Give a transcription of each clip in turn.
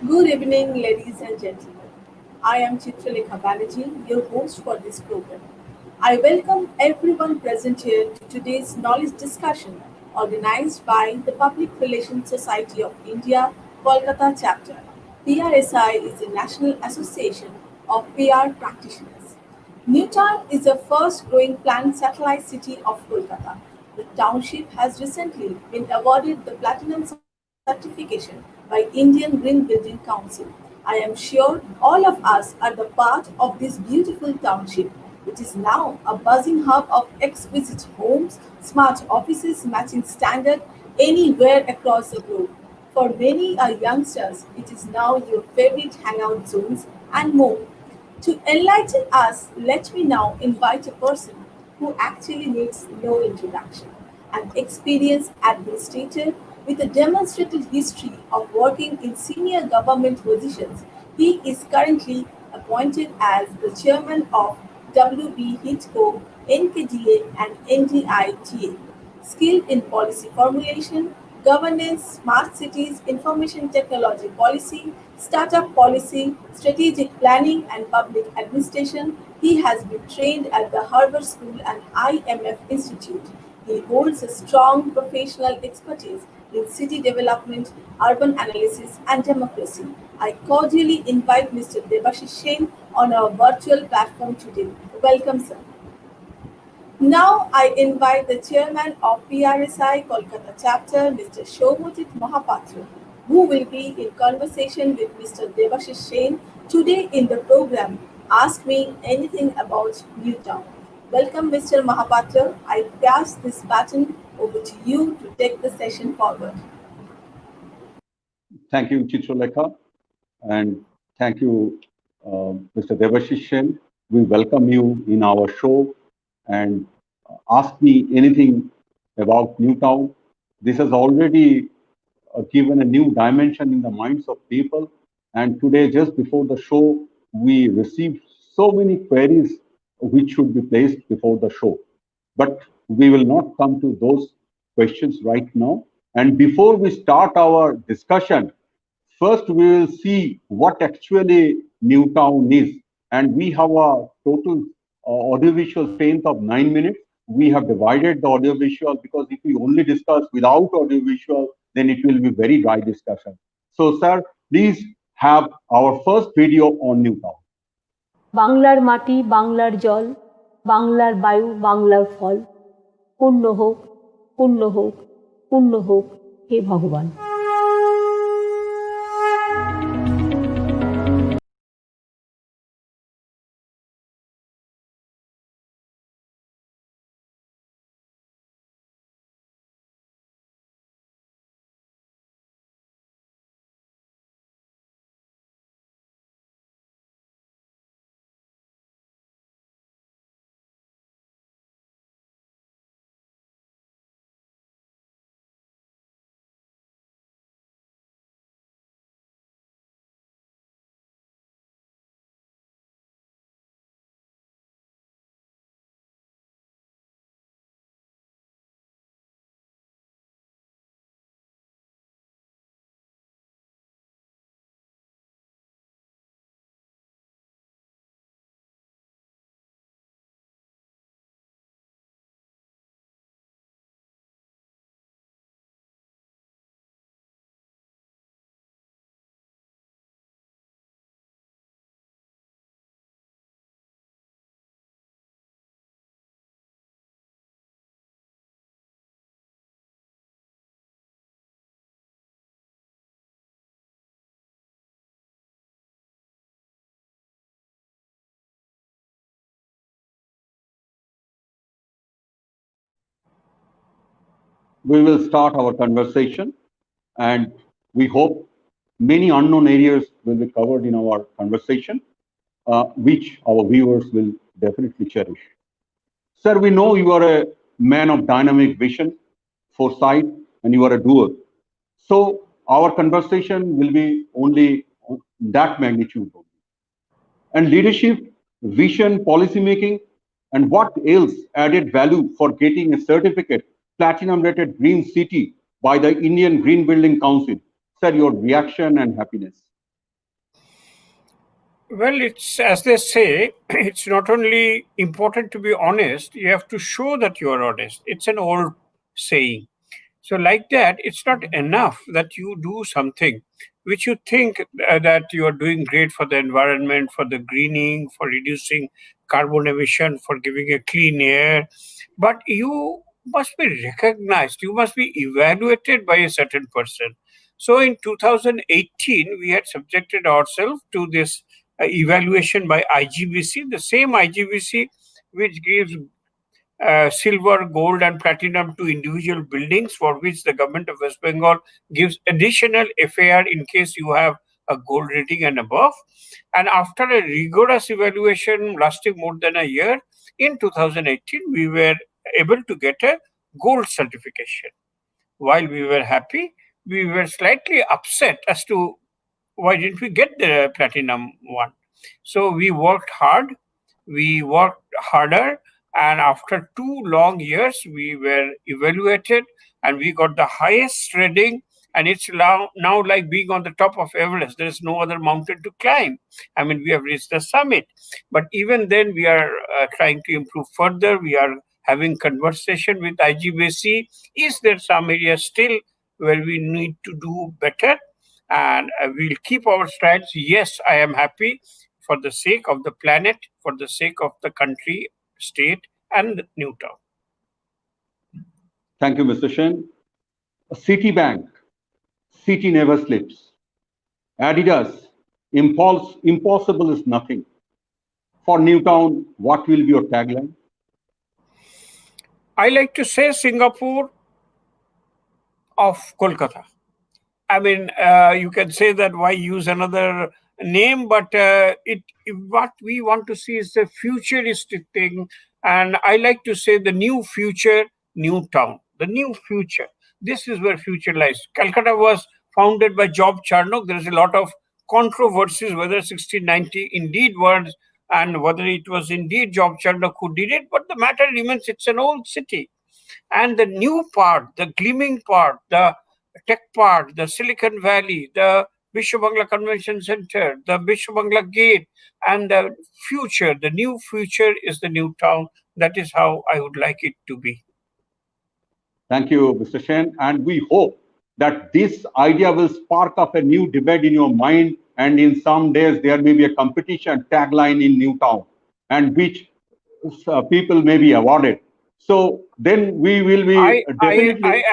Good evening, ladies and gentlemen. I am Chitralekha Banerjee, your host for this program. I welcome everyone present here to today's knowledge discussion organized by the Public Relations Society of India, Kolkata chapter. PRSI is a national association of PR practitioners. Newtown is the first growing planned satellite city of Kolkata. The township has recently been awarded the Platinum certification by Indian Green Building Council. I am sure all of us are the part of this beautiful township. It is now a buzzing hub of exquisite homes, smart offices matching standard anywhere across the globe. For many youngsters, it is now your favorite hangout zones and more. To enlighten us, let me now invite a person who actually needs no introduction, an experienced administrator with a demonstrated history of working in senior government positions. He is currently appointed as the chairman of WB HITCO, NKDA, and NDITA, skilled in policy formulation, governance, smart cities, information technology policy, startup policy, strategic planning, and public administration. He has been trained at the Harvard School and IMF Institute. He holds a strong professional expertise in city development, urban analysis, and democracy. I cordially invite Mr. Debashish Sen on our virtual platform today. Welcome, sir. Now I invite the chairman of PRSI Kolkata chapter, Mr. Shobhajit Mohapatra, who will be in conversation with Mr. Debashish Sen today in the program Ask Me Anything About Newtown. Welcome, Mr. Mohapatra. I pass this baton over to you to take the session forward. Thank you, Chitralekha, and thank you, Mr. Devashishan. We welcome you in our show and ask me anything about Newtown. This has already given a new dimension in the minds of people. And today, just before the show, we received so many queries which should be placed before the show. But we will not come to those questions right now. And before we start our discussion, first we will see what actually Newtown is. And we have a total audiovisual strength of 9 minutes. We have divided the audiovisual because if we only discuss without audiovisual, then it will be very dry discussion. So, sir, please have our first video on Newtown. বাংলার মাটি বাংলার জল বাংলার বায়ু বাংলার ফল পূর্ণ হোক পূর্ণ হোক পূর্ণ হোক হে ভগবান। We will start our conversation, and we hope many unknown areas will be covered in our conversation, which our viewers will definitely cherish. Sir, we know you are a man of dynamic vision, foresight, and you are a doer. So our conversation will be only on that magnitude. And leadership, vision, policy making, and what else added value for getting a certificate, platinum rated green city by the Indian Green Building Council. Sir, your reaction and happiness. Well, it's as they say, it's not only important to be honest, you have to show that you are honest. It's an old saying. So, like that, it's not enough that you do something which you think that you are doing great for the environment, for the greening, for reducing carbon emission, for giving a clean air, but you must be recognized, you must be evaluated by a certain person. So, in 2018, we had subjected ourselves to this evaluation by IGBC, the same IGBC which gives silver, gold, and platinum to individual buildings, for which the government of West Bengal gives additional FAR in case you have a gold rating and above. And after a rigorous evaluation lasting more than a year, in 2018, we were able to get a gold certification. While we were happy, we were slightly upset as to why didn't we get the platinum one. So we worked harder, and after 2 long years, we were evaluated and we got the highest rating. And it's now like being on the top of Everest. There is no other mountain to climb. I mean, we have reached the summit. But even then, we are trying to improve further. We are having conversation with IGBC. Is there some area still where we need to do better? And we'll keep our strides. Yes, I am happy for the sake of the planet, for the sake of the country, state, and Newtown. Thank you, Mr. Shen. Citibank, city never sleeps. Adidas, impossible is nothing. For Newtown, what will be your tagline? I like to say Singapore of Kolkata. I mean, you can say that why use another name, but what we want to see is the futuristic thing. And I like to say the new future, new town, the new future. This is where future lies. Calcutta was founded by Job Charnock. There is a lot of controversies whether 1690 indeed was and whether it was indeed Job Charnock who did it. But the matter remains, it's an old city. And the new part, the gleaming part, the tech part, the Silicon Valley, the BISWA Bangla Convention Center, the BISWA Bangla Gate, and the future, the new future is the new town. That is how I would like it to be. Thank you, Mr. Shen. And we hope that this idea will spark up a new debate in your mind. And in some days, there may be a competition tagline in Newtown, and which people may be awarded. So then we will be definitely.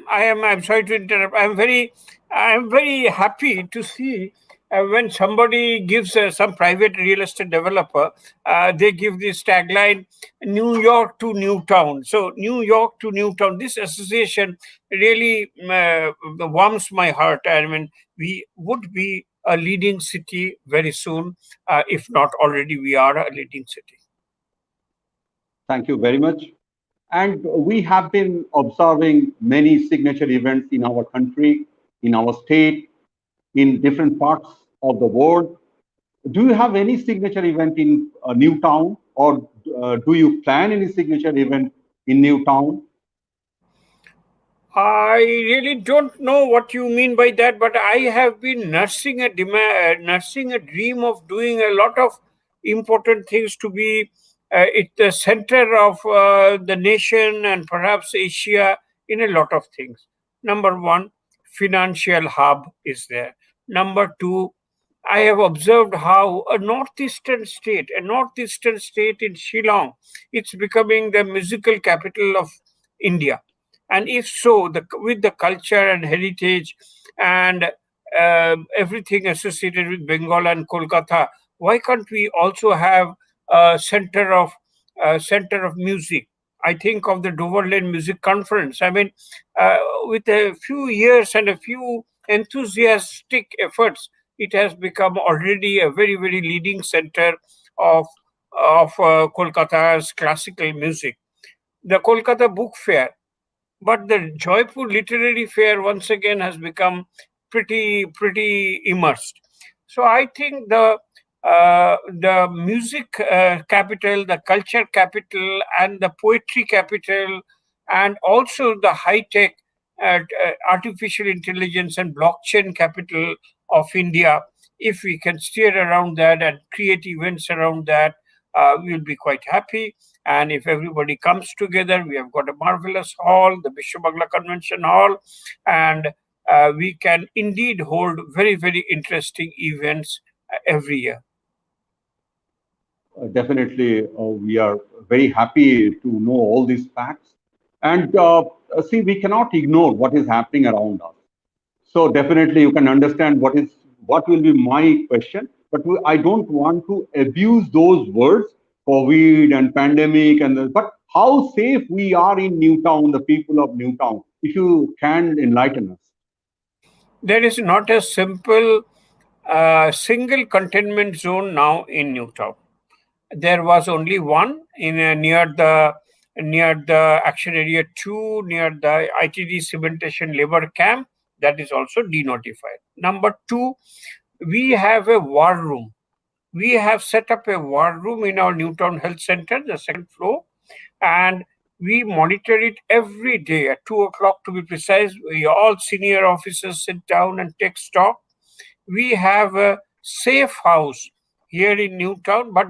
I'm sorry to interrupt. I'm very happy to see when somebody gives some private real estate developer, they give this tagline, New York to Newtown. So New York to Newtown, this association really warms my heart. I mean, we would be a leading city very soon. If not already, we are a leading city. Thank you very much. And we have been observing many signature events in our country, in our state, in different parts of the world. Do you have any signature event in Newtown, or do you plan any signature event in Newtown? I really don't know what you mean by that, but I have been nursing a dream of doing a lot of important things to be at the center of the nation and perhaps Asia in a lot of things. Number one, financial hub is there. Number two, I have observed how a northeastern state in Shillong, it's becoming the musical capital of India. And if so, with the culture and heritage and everything associated with Bengal and Kolkata, why can't we also have a center of music? I think of the Dover Lane Music Conference. I mean, with a few years and a few enthusiastic efforts, it has become already a very, very leading center of Kolkata's classical music. The Kolkata Book Fair, but the Jaipur Literary Fair once again has become pretty immersed. So I think the music capital, the culture capital, and the poetry capital, and also the high tech, artificial intelligence and blockchain capital of India If we can steer around that and create events around that, we'll be quite happy. And if everybody comes together, we have got a marvelous hall, the BISWA Bangla Convention Hall, and we can indeed hold very, very interesting events every year. Definitely, we are very happy to know all these facts. And see, we cannot ignore what is happening around us. So definitely, you can understand what will be my question. But I don't want to abuse those words, COVID and pandemic, but how safe we are in Newtown, the people of Newtown. If you can enlighten us. There is not a simple single containment zone now in Newtown. There was only one in near the Action Area 2, near the ITD cementation labor camp. That is also denotified. Number 2, we have a war room. We have set up a war room in our Newtown Health Center, the second floor, and we monitor it every day at 2 o'clock to be precise. We all senior officers sit down and take stock. We have a safe house here in Newtown, but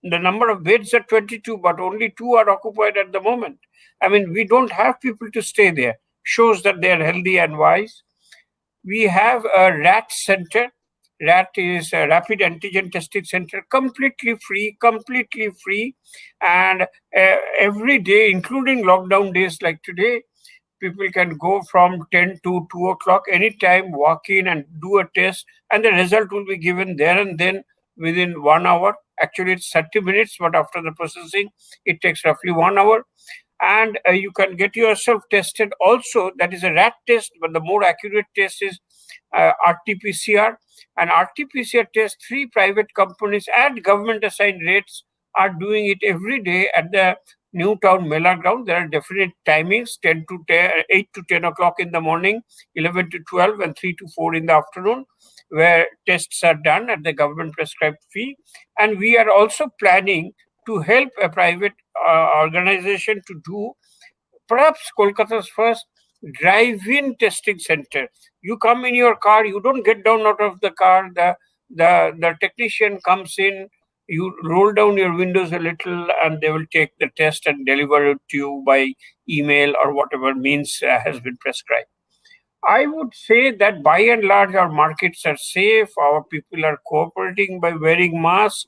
the number of beds are 22, but only 2 are occupied at the moment. I mean, we don't have people to stay there. Shows that they are healthy and wise. We have a RAT center. RAT is a rapid antigen testing center, completely free. And every day, including lockdown days like today, people can go from 10 to 2 o'clock anytime, walk in and do a test, and the result will be given there and then within 1 hour. Actually, it's 30 minutes, but after the processing, it takes roughly 1 hour. And you can get yourself tested also. That is a RAT test, but the more accurate test is RT-PCR. And RT-PCR test, 3 private companies at government assigned rates are doing it every day at the Newtown Mela ground. There are definite timings: 8 to 10 o'clock in the morning, 11 to 12, and 3 to 4 in the afternoon, where tests are done at the government prescribed fee. And we are also planning to help a private organization to do perhaps Kolkata's first drive-in testing center. You come in your car, you don't get down out of the car. The technician comes in, you roll down your windows a little, and they will take the test and deliver it to you by email or whatever means has been prescribed. I would say that by and large, our markets are safe. Our people are cooperating by wearing masks.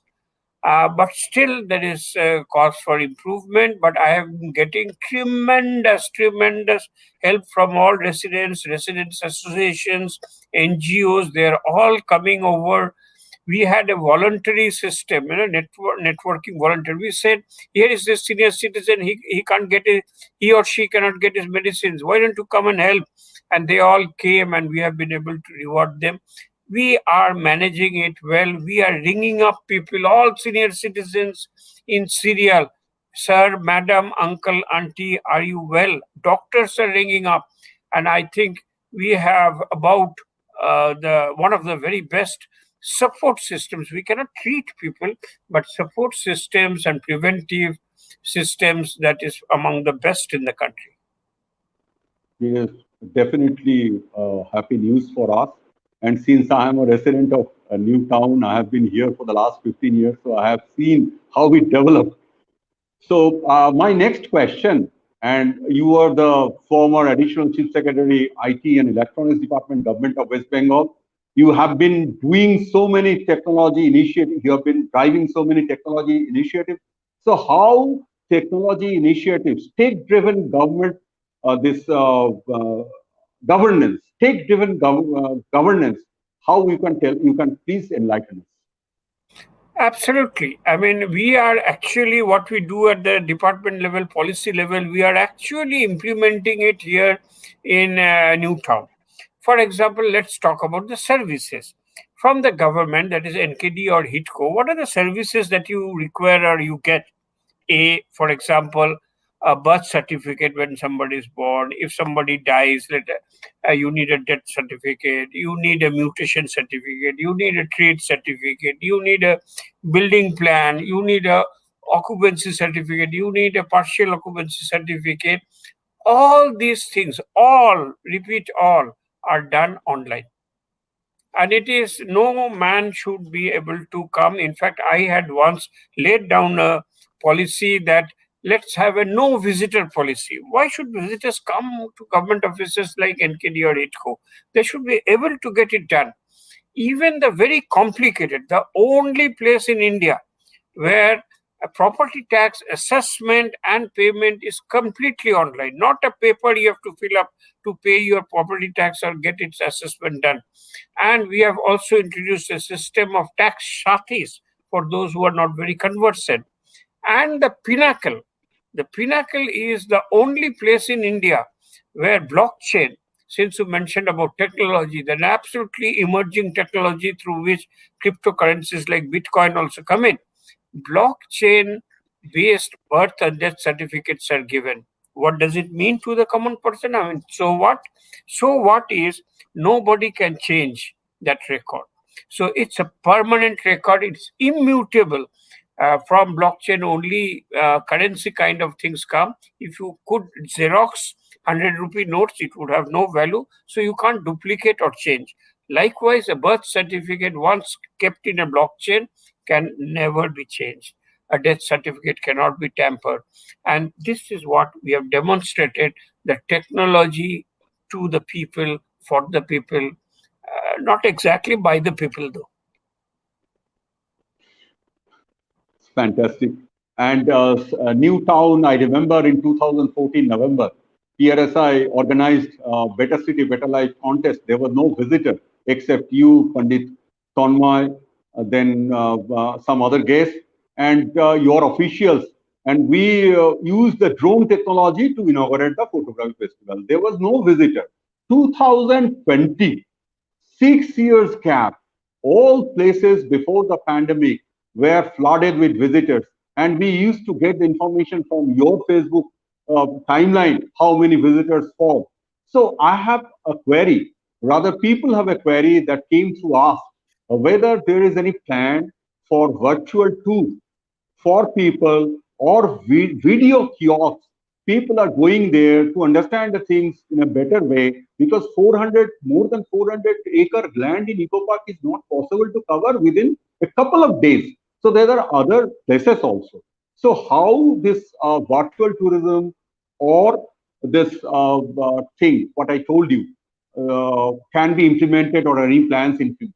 But still, there is cause for improvement. But I have been getting tremendous help from all residents associations, NGOs. They are all coming over. We had a voluntary system, networking voluntary. We said, here is this senior citizen, he can't get it, he or she cannot get his medicines. Why don't you come and help? And they all came, and we have been able to reward them. We are managing it well. We are ringing up people, all senior citizens in serial. Sir, madam, uncle, auntie, are you well? Doctors are ringing up. And I think we have about one of the very best support systems. We cannot treat people, but support systems and preventive systems that is among the best in the country. Yes, definitely happy news for us. And since I am a resident of Newtown, I have been here for the last 15 years, so I have seen how we develop. So my next question, and you are the former Additional Chief Secretary, IT and Electronics Department, Government of West Bengal. You have been doing so many technology initiatives. You have been driving so many technology initiatives. So how technology initiatives, tech-driven government, governance, tech-driven governance, how you can please enlighten us. Absolutely. I mean, we are actually, what we do at the department level, policy level, we are actually implementing it here in Newtown. For example, let's talk about the services. From the government, that is NKD or HITCO, what are the services that you require or you get? For example, a birth certificate when somebody is born. If somebody dies, you need a death certificate, you need a mutation certificate, you need a trade certificate, you need a building plan, you need a occupancy certificate, you need a partial occupancy certificate. All these things, all are done online. and it is no man should be able to come. In fact, I had once laid down a policy that let's have a no visitor policy. Why should visitors come to government offices like NKD or ITCO? They should be able to get it done. Even the very complicated, the only place in India where a property tax assessment and payment is completely online, not a paper you have to fill up to pay your property tax or get its assessment done. And we have also introduced a system of tax shatis for those who are not very conversant. And the pinnacle is the only place in India where blockchain, since you mentioned about technology, then absolutely emerging technology through which cryptocurrencies like Bitcoin also come in, blockchain based birth and death certificates are given. What does it mean to the common person? I mean, so what? So what is nobody can change that record. So it's a permanent record, it's immutable. From blockchain, only currency kind of things come. If you could Xerox 100 rupee notes, it would have no value. So you can't duplicate or change. Likewise, a birth certificate, once kept in a blockchain, can never be changed. A death certificate cannot be tampered. And this is what we have demonstrated, the technology to the people, for the people, not exactly by the people though. Fantastic. And Newtown, I remember in 2014 November, PRSI organized Better City, Better Life contest. There was no visitor except you, Pandit Tonmay, then some other guests, and your officials. And we used the drone technology to inaugurate the photography festival. There was no visitor. 2020, 6 years gap, all places before the pandemic were flooded with visitors. And we used to get the information from your Facebook timeline, how many visitors fall. So I have a query, rather people have a query that came to us, whether there is any plan for virtual tours for people or video kiosks. People are going there to understand the things in a better way, because 400, more than 400-acre land in Eco Park is not possible to cover within a couple of days. So there are other places also. So how this virtual tourism or this thing, what I told you, can be implemented, or any plans in future?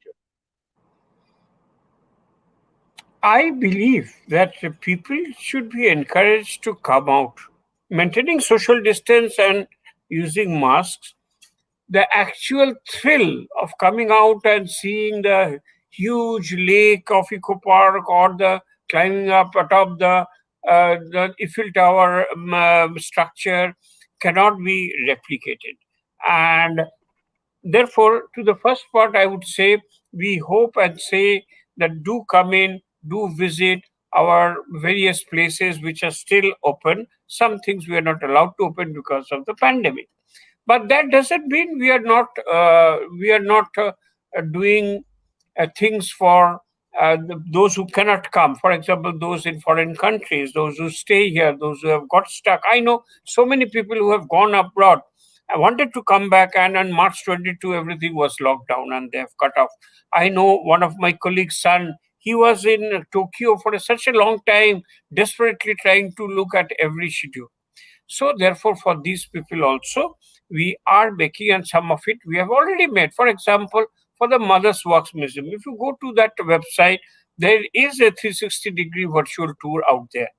I believe that people should be encouraged to come out, maintaining social distance and using masks. The actual thrill of coming out and seeing the huge lake of Eco Park, or the climbing up atop the Eiffel Tower structure, cannot be replicated. And therefore, to the first part, I would say we hope and say that do come in, do visit our various places which are still open. Some things we are not allowed to open because of the pandemic. But that doesn't mean we are not doing things for those who cannot come. For example, those in foreign countries, those who stay here, those who have got stuck. I know so many people who have gone abroad. I wanted to come back, and on March 22, everything was locked down and they have cut off. I know one of my colleagues' son, he was in Tokyo for such a long time, desperately trying to look at every schedule. So therefore, for these people also, we are making, and some of it we have already made. For example, for the Mother's Works Museum, if you go to that website, there is a 360-degree virtual tour out there.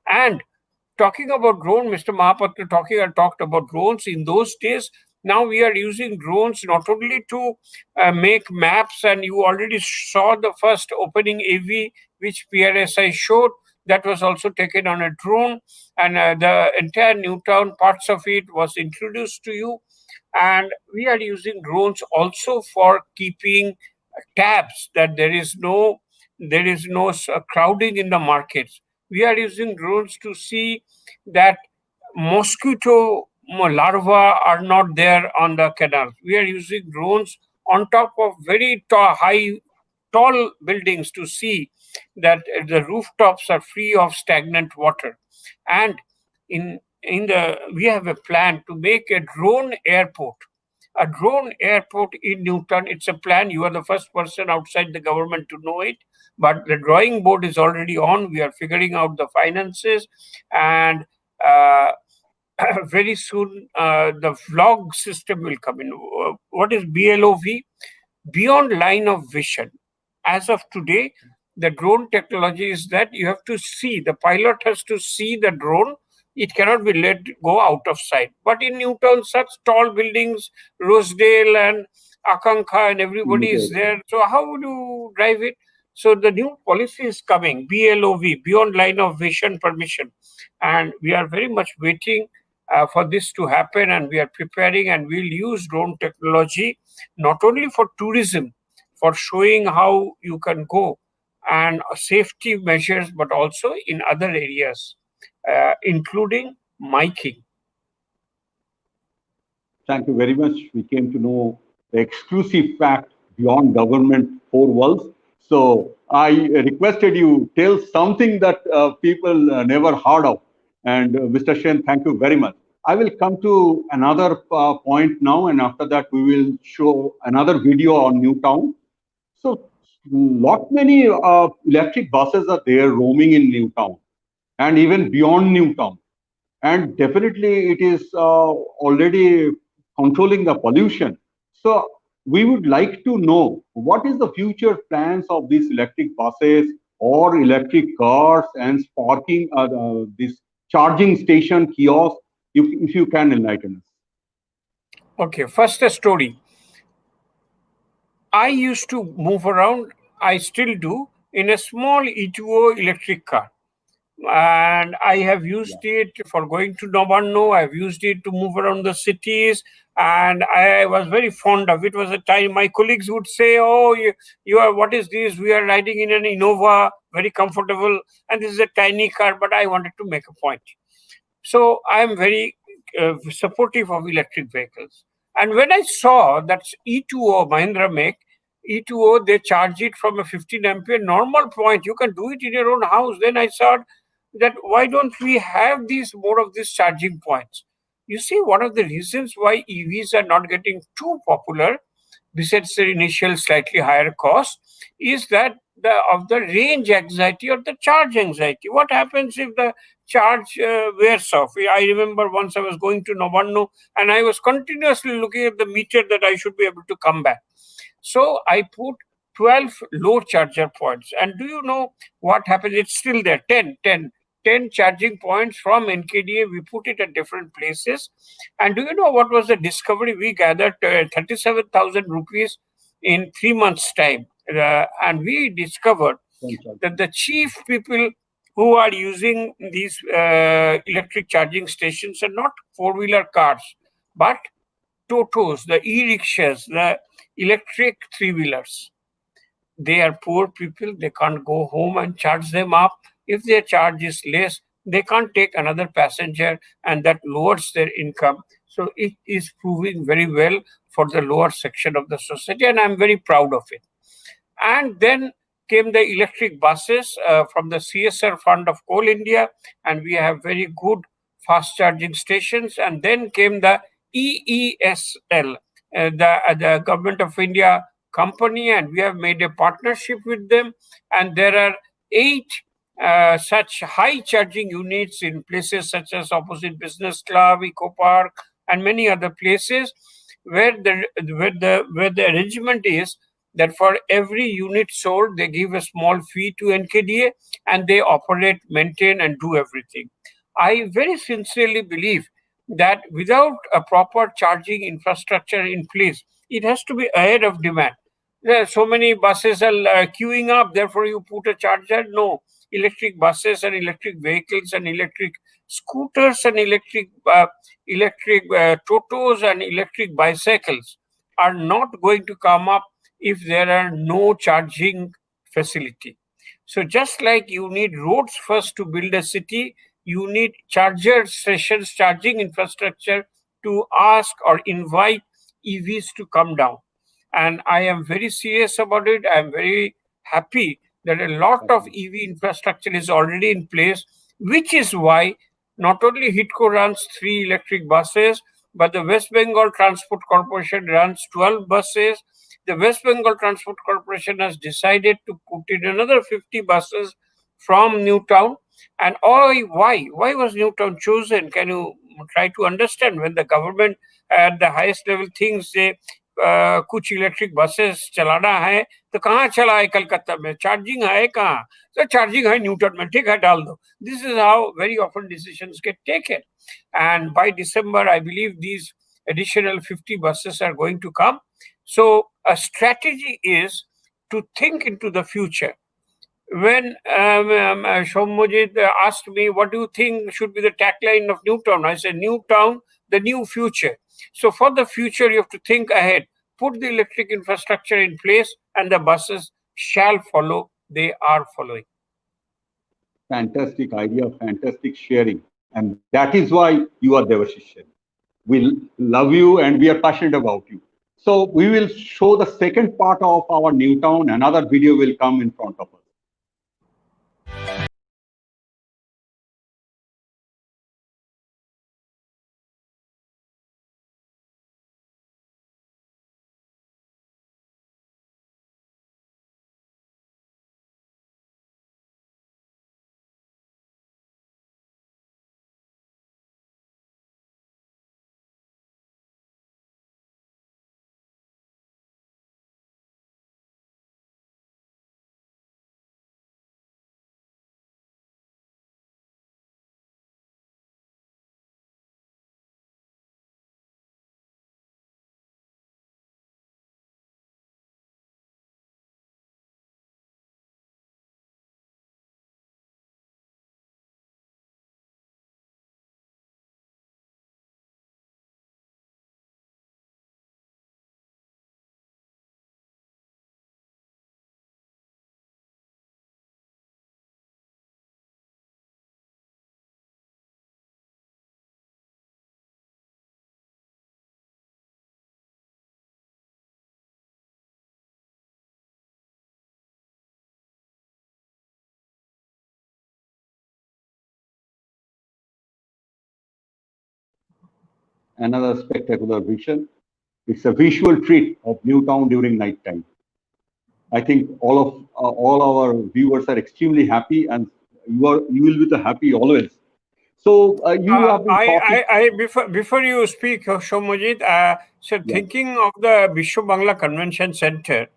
And talking about drone, Mr. Mahapatra talked about drones in those days. Now we are using drones not only to make maps, and you already saw the first opening AV which PRSI showed. That was also taken on a drone, and the entire Newtown parts of it was introduced to you. And we are using drones also for keeping tabs that there is no crowding in the markets. We are using drones to see that mosquito larvae are not there on the canals. We are using drones on top of very tall buildings to see that the rooftops are free of stagnant water. And we have a plan to make a drone airport. a drone airport in Newton. It's a plan. You are the first person outside the government to know it, but the drawing board is already on. We are figuring out the finances, and very soon the vlog system will come in. What is BLOV? Beyond line of vision. As of today, the drone technology is that you have to see, the pilot has to see the drone. It cannot be let go out of sight. But in Newton, such tall buildings, Rosedale and Akanka and everybody is there. So how would you drive it? So the new policy is coming, BLOV, Beyond Line of Vision Permission. And we are very much waiting for this to happen, and we are preparing, and we'll use drone technology not only for tourism, for showing how you can go and safety measures, but also in other areas, including miking. Thank you very much. We came to know the exclusive fact beyond government four walls. So I requested you tell something that people never heard of. And Mr. Shen, thank you very much. I will come to another point now, and after that we will show another video on Newtown. So lot many electric buses are there roaming in Newtown and even beyond Newtown. And definitely it is already controlling the pollution. So we would like to know what is the future plans of these electric buses or electric cars and sparking this charging station kiosk, if you can enlighten us. Okay, first a story. I used to move around, I still do, in a small E2O electric car. And I have used it for going to Nabanno. I've used it to move around the cities, and I was very fond of it. It was a time my colleagues would say, "Oh, you are, what is this? We are riding in an Innova, very comfortable, and this is a tiny car." But I wanted to make a point. So I am very supportive of electric vehicles. And when I saw that E2O, Mahindra make, E2O, they charge it from a 15 ampere normal point. You can do it in your own house. Then I thought that why don't we have more of these charging points? You see, one of the reasons why EVs are not getting too popular, besides the initial slightly higher cost, is that of the range anxiety or the charge anxiety. What happens if the charge wears off? I remember once I was going to Nabanno and I was continuously looking at the meter that I should be able to come back. So I put 12 low charger points. And do you know what happens? It's still there, 10 charging points from NKDA. We put it at different places. And do you know what was the discovery? We gathered 37,000 rupees in 3 months' time. And we discovered that the chief people who are using these electric charging stations are not four-wheeler cars, but Totos, the e-rickshaws, the electric three-wheelers. They are poor people. They can't go home and charge them up. If their charge is less, they can't take another passenger, and that lowers their income. So it is proving very well for the lower section of the society, and I'm very proud of it. And then came the electric buses from the CSR fund of Coal India, and we have very good fast charging stations. And then came the EESL, the Government of India company, and we have made a partnership with them. And there are 8 such high charging units in places such as opposite Business Club, Eco Park, and many other places, where the arrangement is that for every unit sold, they give a small fee to NKDA, and they operate, maintain, and do everything. I very sincerely believe that without a proper charging infrastructure in place, it has to be ahead of demand. There are so many buses are queuing up, therefore you put a charger. No, electric buses and electric vehicles and electric scooters and electric totos and electric bicycles are not going to come up if there are no charging facility. So just like you need roads first to build a city, you need charger stations, charging infrastructure to ask or invite EVs to come down. And I am very serious about it. I am very happy that a lot of EV infrastructure is already in place, which is why not only HITCO runs 3 electric buses, but the West Bengal Transport Corporation runs 12 buses. The West Bengal Transport Corporation has decided to put in another 50 buses from Newtown. And why was Newtown chosen? Can you try to understand? When the government at the highest level thinks कुछ electric buses चलाना है तो कहाँ चलाए कलकत्ता में, charging है कहाँ, तो चार्जिंग है न्यूटन में, ठीक है डाल दो. This is how very often decisions get taken. And by December, I believe these additional 50 buses are going to come. So a strategy is to think into the future. When Shommojit asked me, what do you think should be the tagline of Newtown? I said, Newtown, the new future. So for the future, you have to think ahead, put the electric infrastructure in place, and the buses shall follow. They are following. Fantastic idea, fantastic sharing. And that is why you are Devashishan. We love you and we are passionate about you. So we will show the second part of our Newtown. Another video will come in front of us. Another spectacular vision. It's a visual treat of Newtown during night time. I think all our viewers are extremely happy, and you will be happy always. So you have been talking. Before you speak, Shomojit, thinking of the BISWA Bangla Convention Center,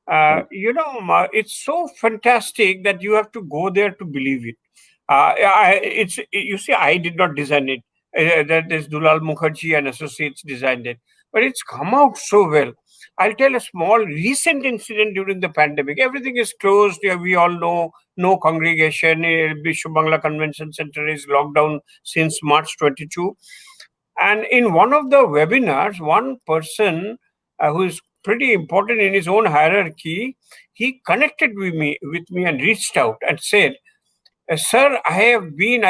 it's so fantastic that you have to go there to believe it. You see, I did not design it. That is Dulal Mukherjee and Associates designed it, but it's come out so well. I'll tell a small recent incident during the pandemic. Everything is closed. Yeah, we all know, no congregation. BISWA Bangla Convention Center is locked down since March 22. And in one of the webinars, one person who is pretty important in his own hierarchy, he connected with me and reached out and said, Sir, I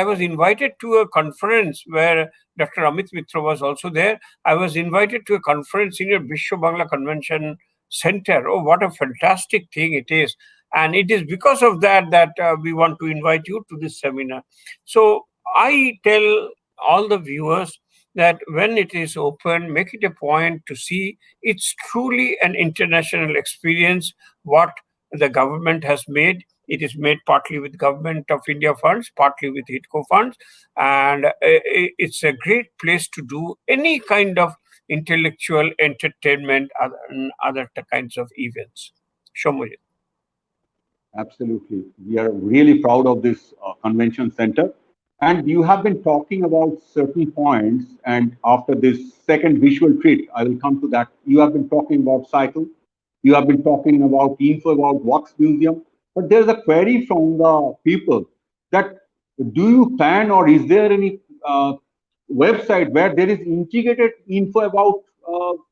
was invited to a conference where Dr. Amit Mitra was also there. I was invited to a conference in your BISWA Bangla Convention Center. Oh, what a fantastic thing it is. And it is because of that we want to invite you to this seminar. So I tell all the viewers that when it is open, make it a point to see. It's truly an international experience what the government has made. It is made partly with Government of India funds, partly with HITCO funds, and it's a great place to do any kind of intellectual entertainment and other kinds of events. Shomojit. Absolutely. We are really proud of this convention center. And you have been talking about certain points. And after this second visual treat, I will come to that. You have been talking about cycle. You have been talking about info about Wax Museum. But there's a query from the people that do you plan or is there any website where there is integrated info about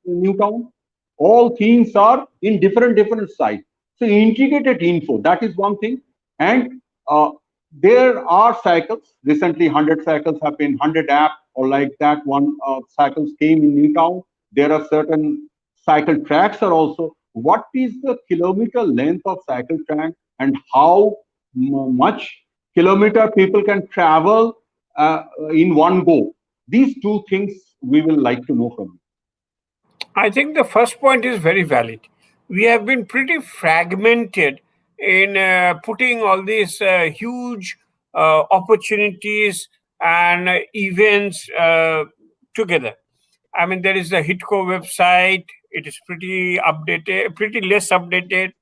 Newtown? All things are in different sites. So integrated info, that is one thing. And there are cycles. Recently, 100 cycles have been 100 app or like that. One cycles came in Newtown. There are certain cycle tracks are also. What is the kilometer length of cycle track and how much kilometer people can travel in one go? These two things we will like to know from you. I think the first point is very valid. We have been pretty fragmented in putting all these huge opportunities and events together. I mean, there is the HITCO website. It is pretty updated, pretty less updated.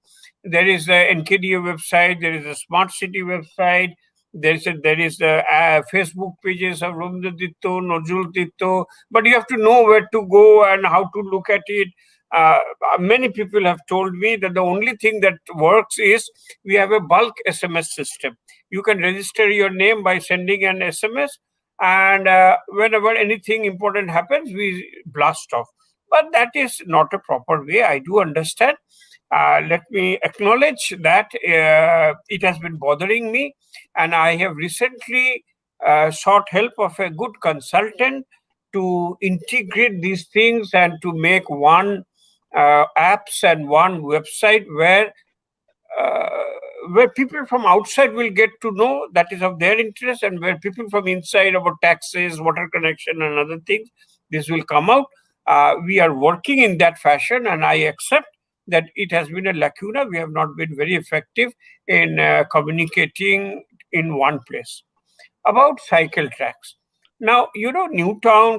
There is the NKDA website. There is a Smart City website. There is the Facebook pages of Rabindranath, Nazrul Titto. But you have to know where to go and how to look at it. Uh, Many people have told me that the only thing that works is we have a bulk SMS system. You can register your name by sending an SMS, and whenever anything important happens, we blast off. But that is not a proper way. I do understand. Let me acknowledge that it has been bothering me, and I have recently sought help of a good consultant to integrate these things and to make one apps and one website uh, where people from outside will get to know that is of their interest, and where people from inside about taxes, water connection, and other things, this will come out. We are working in that fashion, and I accept that it has been a lacuna. We have not been very effective in communicating in one place. About cycle tracks. Now,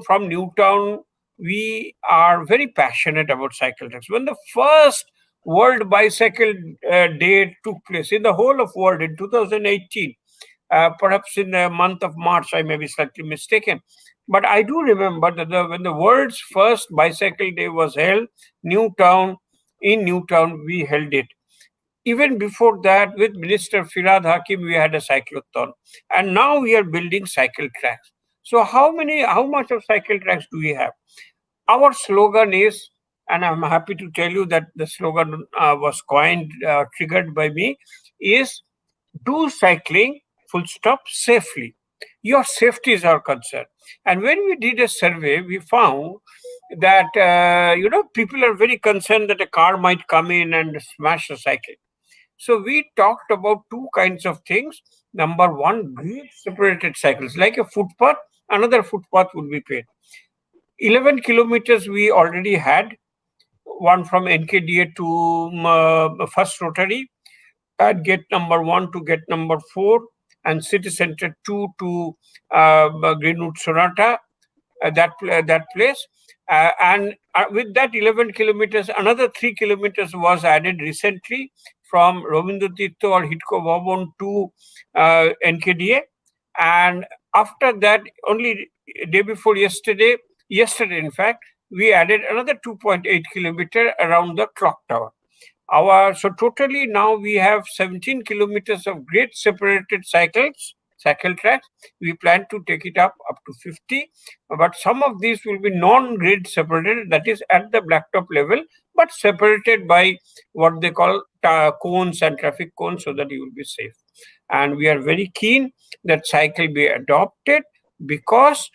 from Newtown, we are very passionate about cycle tracks. When the first World Bicycle Day took place in the whole of world in 2018, perhaps in the month of March, I may be slightly mistaken. But I do remember that when the world's first bicycle day was held, in Newtown, we held it. Even before that, with Minister Firad Hakim, we had a cyclothon. And now we are building cycle tracks. So how much of cycle tracks do we have? Our slogan is, and I'm happy to tell you that the slogan was coined, triggered by me, is do cycling, full stop, safely. Your safety is our concern. And when we did a survey, we found that, people are very concerned that a car might come in and smash a cycle. So we talked about two kinds of things. Number one, grade separated cycles, like a footpath, another footpath would be paid. 11 kilometers we already had, one from NKDA to First Rotary, at gate number 1 to gate number 4, and City Center 2 to Greenwood Sonata, that place. And with that 11 kilometers, another 3 kilometers was added recently from Rabindranath or Hitko Bhavan to NKDA. And after that, only day before yesterday in fact, we added another 2.8 kilometer around the clock tower. So totally now we have 17 kilometers of grade separated cycle tracks. We plan to take it up to 50, but some of these will be non-grade separated, that is at the blacktop level, but separated by what they call cones and traffic cones, so that you will be safe. And we are very keen that cycle be adopted, because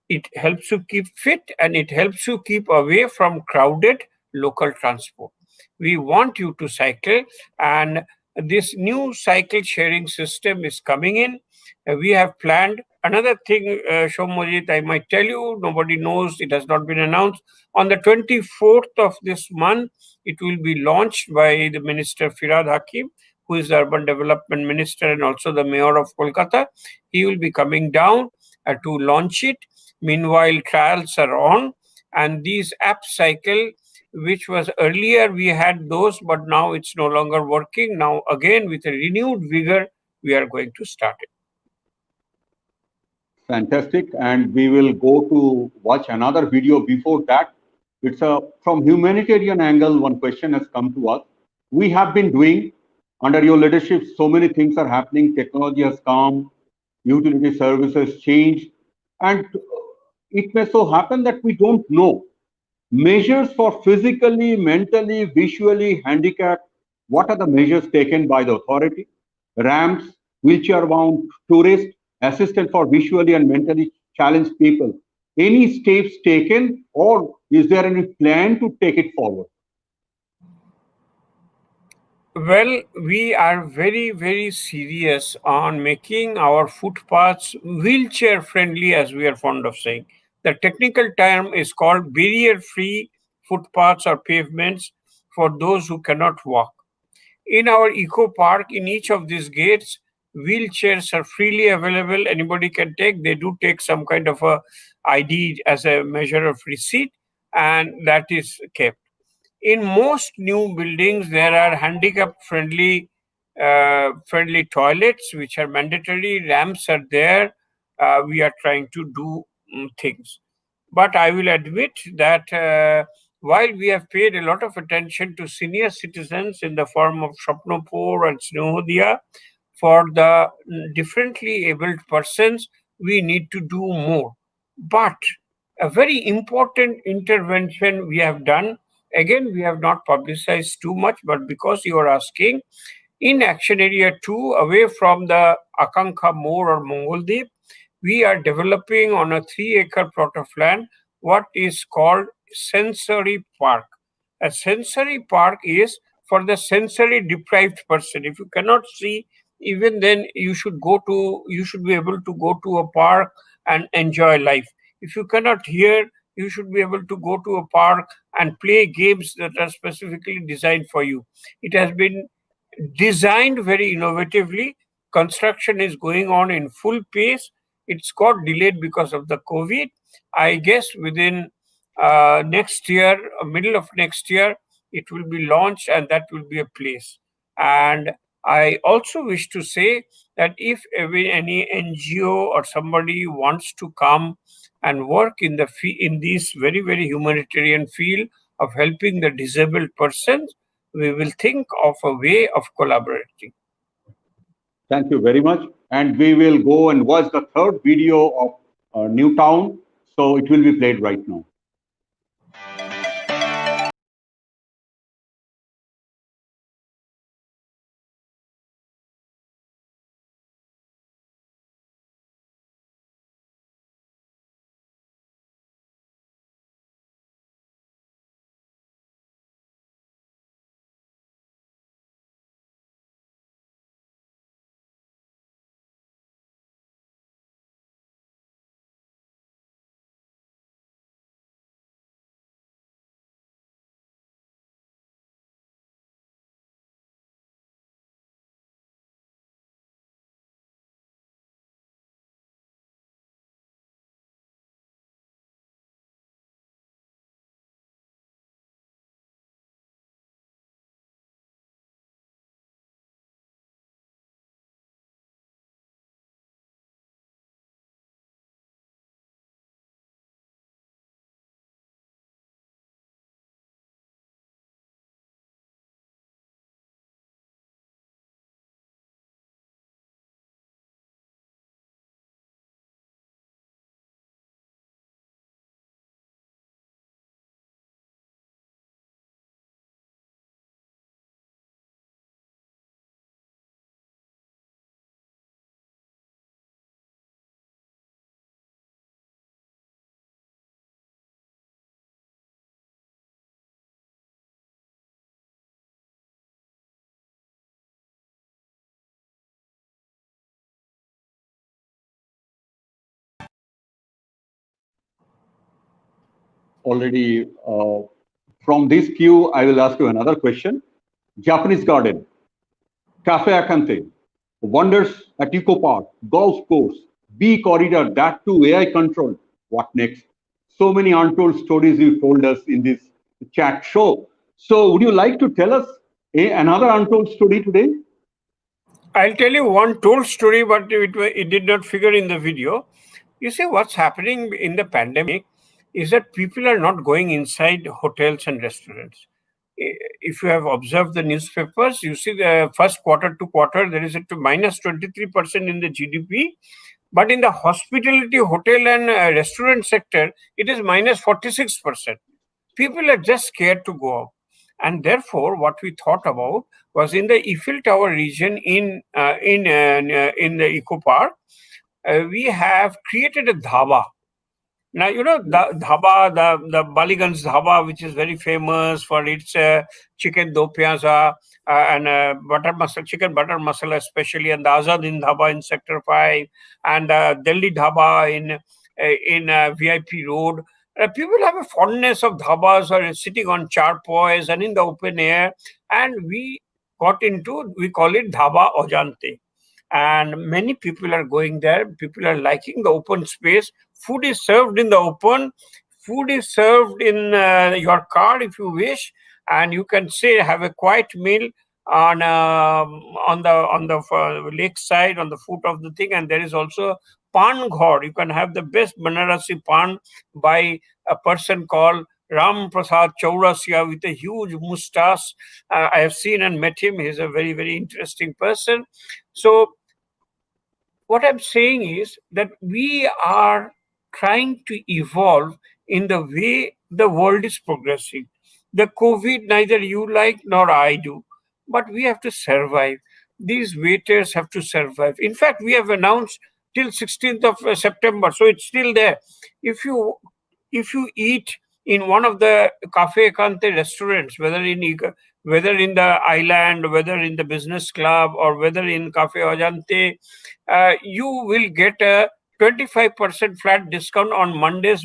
it helps you keep fit and it helps you keep away from crowded local transport. We want you to cycle, and this new cycle sharing system is coming in. We have planned another thing, Shomojit, I might tell you, nobody knows, it has not been announced. On the 24th of this month, it will be launched by the Minister Firad Hakim, who is the Urban Development Minister and also the Mayor of Kolkata. He will be coming down to launch it. Meanwhile, trials are on, and these app cycle, which was earlier we had those, but now it's no longer working. Now again, with a renewed vigor, we are going to start it. Fantastic. And we will go to watch another video before that. It's from humanitarian angle, one question has come to us. We have been doing, under your leadership, so many things are happening. Technology has come, utility services change, and it may so happen that we don't know measures for physically, mentally, visually handicapped. What are the measures taken by the authority? Ramps, wheelchair-bound tourists, assistance for visually and mentally challenged people. Any steps taken, or is there any plan to take it forward? Well, we are very, very serious on making our footpaths wheelchair friendly, as we are fond of saying. The technical term is called barrier free footpaths or pavements for those who cannot walk. In our eco park, in each of these gates, wheelchairs are freely available. Anybody can take. They do take some kind of a ID as a measure of receipt, and that is kept. In most new buildings, there are handicap friendly toilets, which are mandatory. Ramps are there. We are trying to do things. But I will admit that while we have paid a lot of attention to senior citizens in the form of Shapnopur and Snehodia, for the differently abled persons, we need to do more. But a very important intervention we have done, again, we have not publicized too much, but because you are asking, in Action Area 2, away from the Akanka More or Mongoldeep, we are developing on a 3-acre plot of land what is called sensory park. A sensory park is for the sensory deprived person. If you cannot see, even then you should be able to go to a park and enjoy life. If you cannot hear, you should be able to go to a park and play games that are specifically designed for you. It has been designed very innovatively. Construction is going on in full pace. It's got delayed because of the COVID. I guess within next year, middle of next year, it will be launched, and that will be a place. And I also wish to say that if any NGO or somebody wants to come and work in in this very, very humanitarian field of helping the disabled persons, we will think of a way of collaborating. Thank you very much. And we will go and watch the third video of Newtown. So it will be played right now. Already from this queue, I will ask you another question. Japanese garden, Cafe Akante, wonders at Eco Park, golf course, B corridor, that too AI controlled. What next? So many untold stories you told us in this chat show. So would you like to tell us another untold story today? I'll tell you one told story, but it did not figure in the video. You see, what's happening in the pandemic is that people are not going inside hotels and restaurants. If you have observed the newspapers, you see the first quarter to quarter, there is a minus 23% in the GDP. But in the hospitality, hotel, and restaurant sector, it is minus 46%. People are just scared to go out. And therefore, what we thought about was in the Eiffel Tower region in the Eco Park, we have created a dhaba. Now, the dhaba, the Baliganj dhaba, which is very famous for its chicken do pyaza and butter masala, chicken butter masala especially, and the Azadin dhaba in Sector 5 and Delhi dhaba in VIP Road. People have a fondness of dhabas or sitting on charpoys and in the open air, and we call it dhaba ojante. And many people are going there. People are liking the open space. Food is served in the open. Food is served in your car if you wish, and you can say have a quiet meal on the lake side on the foot of the thing. And there is also pan ghor. You can have the best Banarasi pan by a person called Ram Prasad Chaurasia with a huge mustache. I have seen and met him. He's a very, very interesting person. So what I'm saying is that we are trying to evolve in the way the world is progressing. The COVID, neither you like nor I do, but we have to survive. These waiters have to survive. In fact, we have announced till 16th of September, so it's still there. If you eat in one of the Cafe Ekante restaurants, whether in the island, whether in the business club, or whether in Cafe Ajante, you will get a 25% flat discount on Mondays,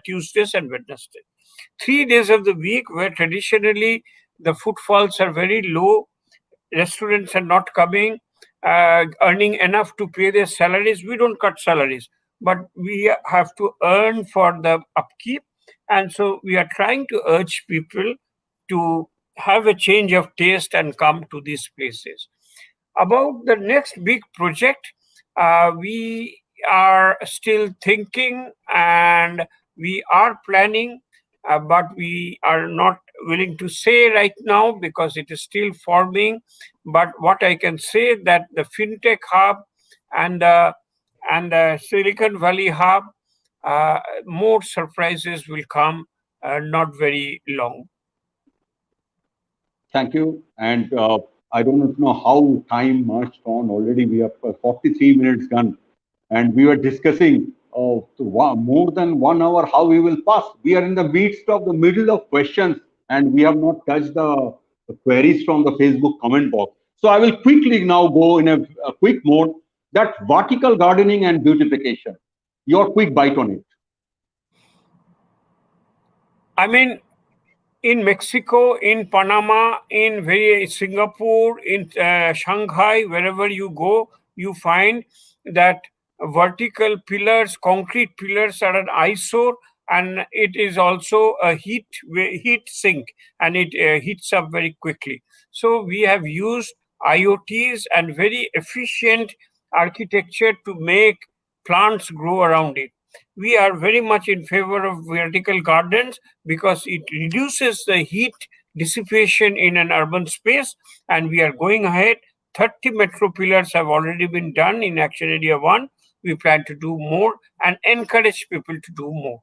Tuesdays, and Wednesdays. 3 days of the week where traditionally the footfalls are very low, restaurants are not coming, earning enough to pay their salaries. We don't cut salaries, but we have to earn for the upkeep. And so we are trying to urge people to have a change of taste and come to these places. About the next big project, we are still thinking and we are planning, but we are not willing to say right now because it is still forming. But what I can say that the fintech hub and the Silicon Valley hub, more surprises will come not very long. Thank you. And I don't know how time marched on. Already we have 43 minutes gone. And we were discussing more than 1 hour how we will pass. We are in the midst of the middle of questions and we have not touched the queries from the Facebook comment box. So I will quickly now go in a quick mode that vertical gardening and beautification. Your quick bite on it. I mean, in Mexico, in Panama, in Singapore, in Shanghai, wherever you go, you find that vertical pillars, concrete pillars are an eyesore, and it is also a heat sink, and it heats up very quickly. So we have used IoTs and very efficient architecture to make plants grow around it. We are very much in favor of vertical gardens because it reduces the heat dissipation in an urban space, and we are going ahead. 30 metro pillars have already been done in Action Area 1. We plan to do more and encourage people to do more.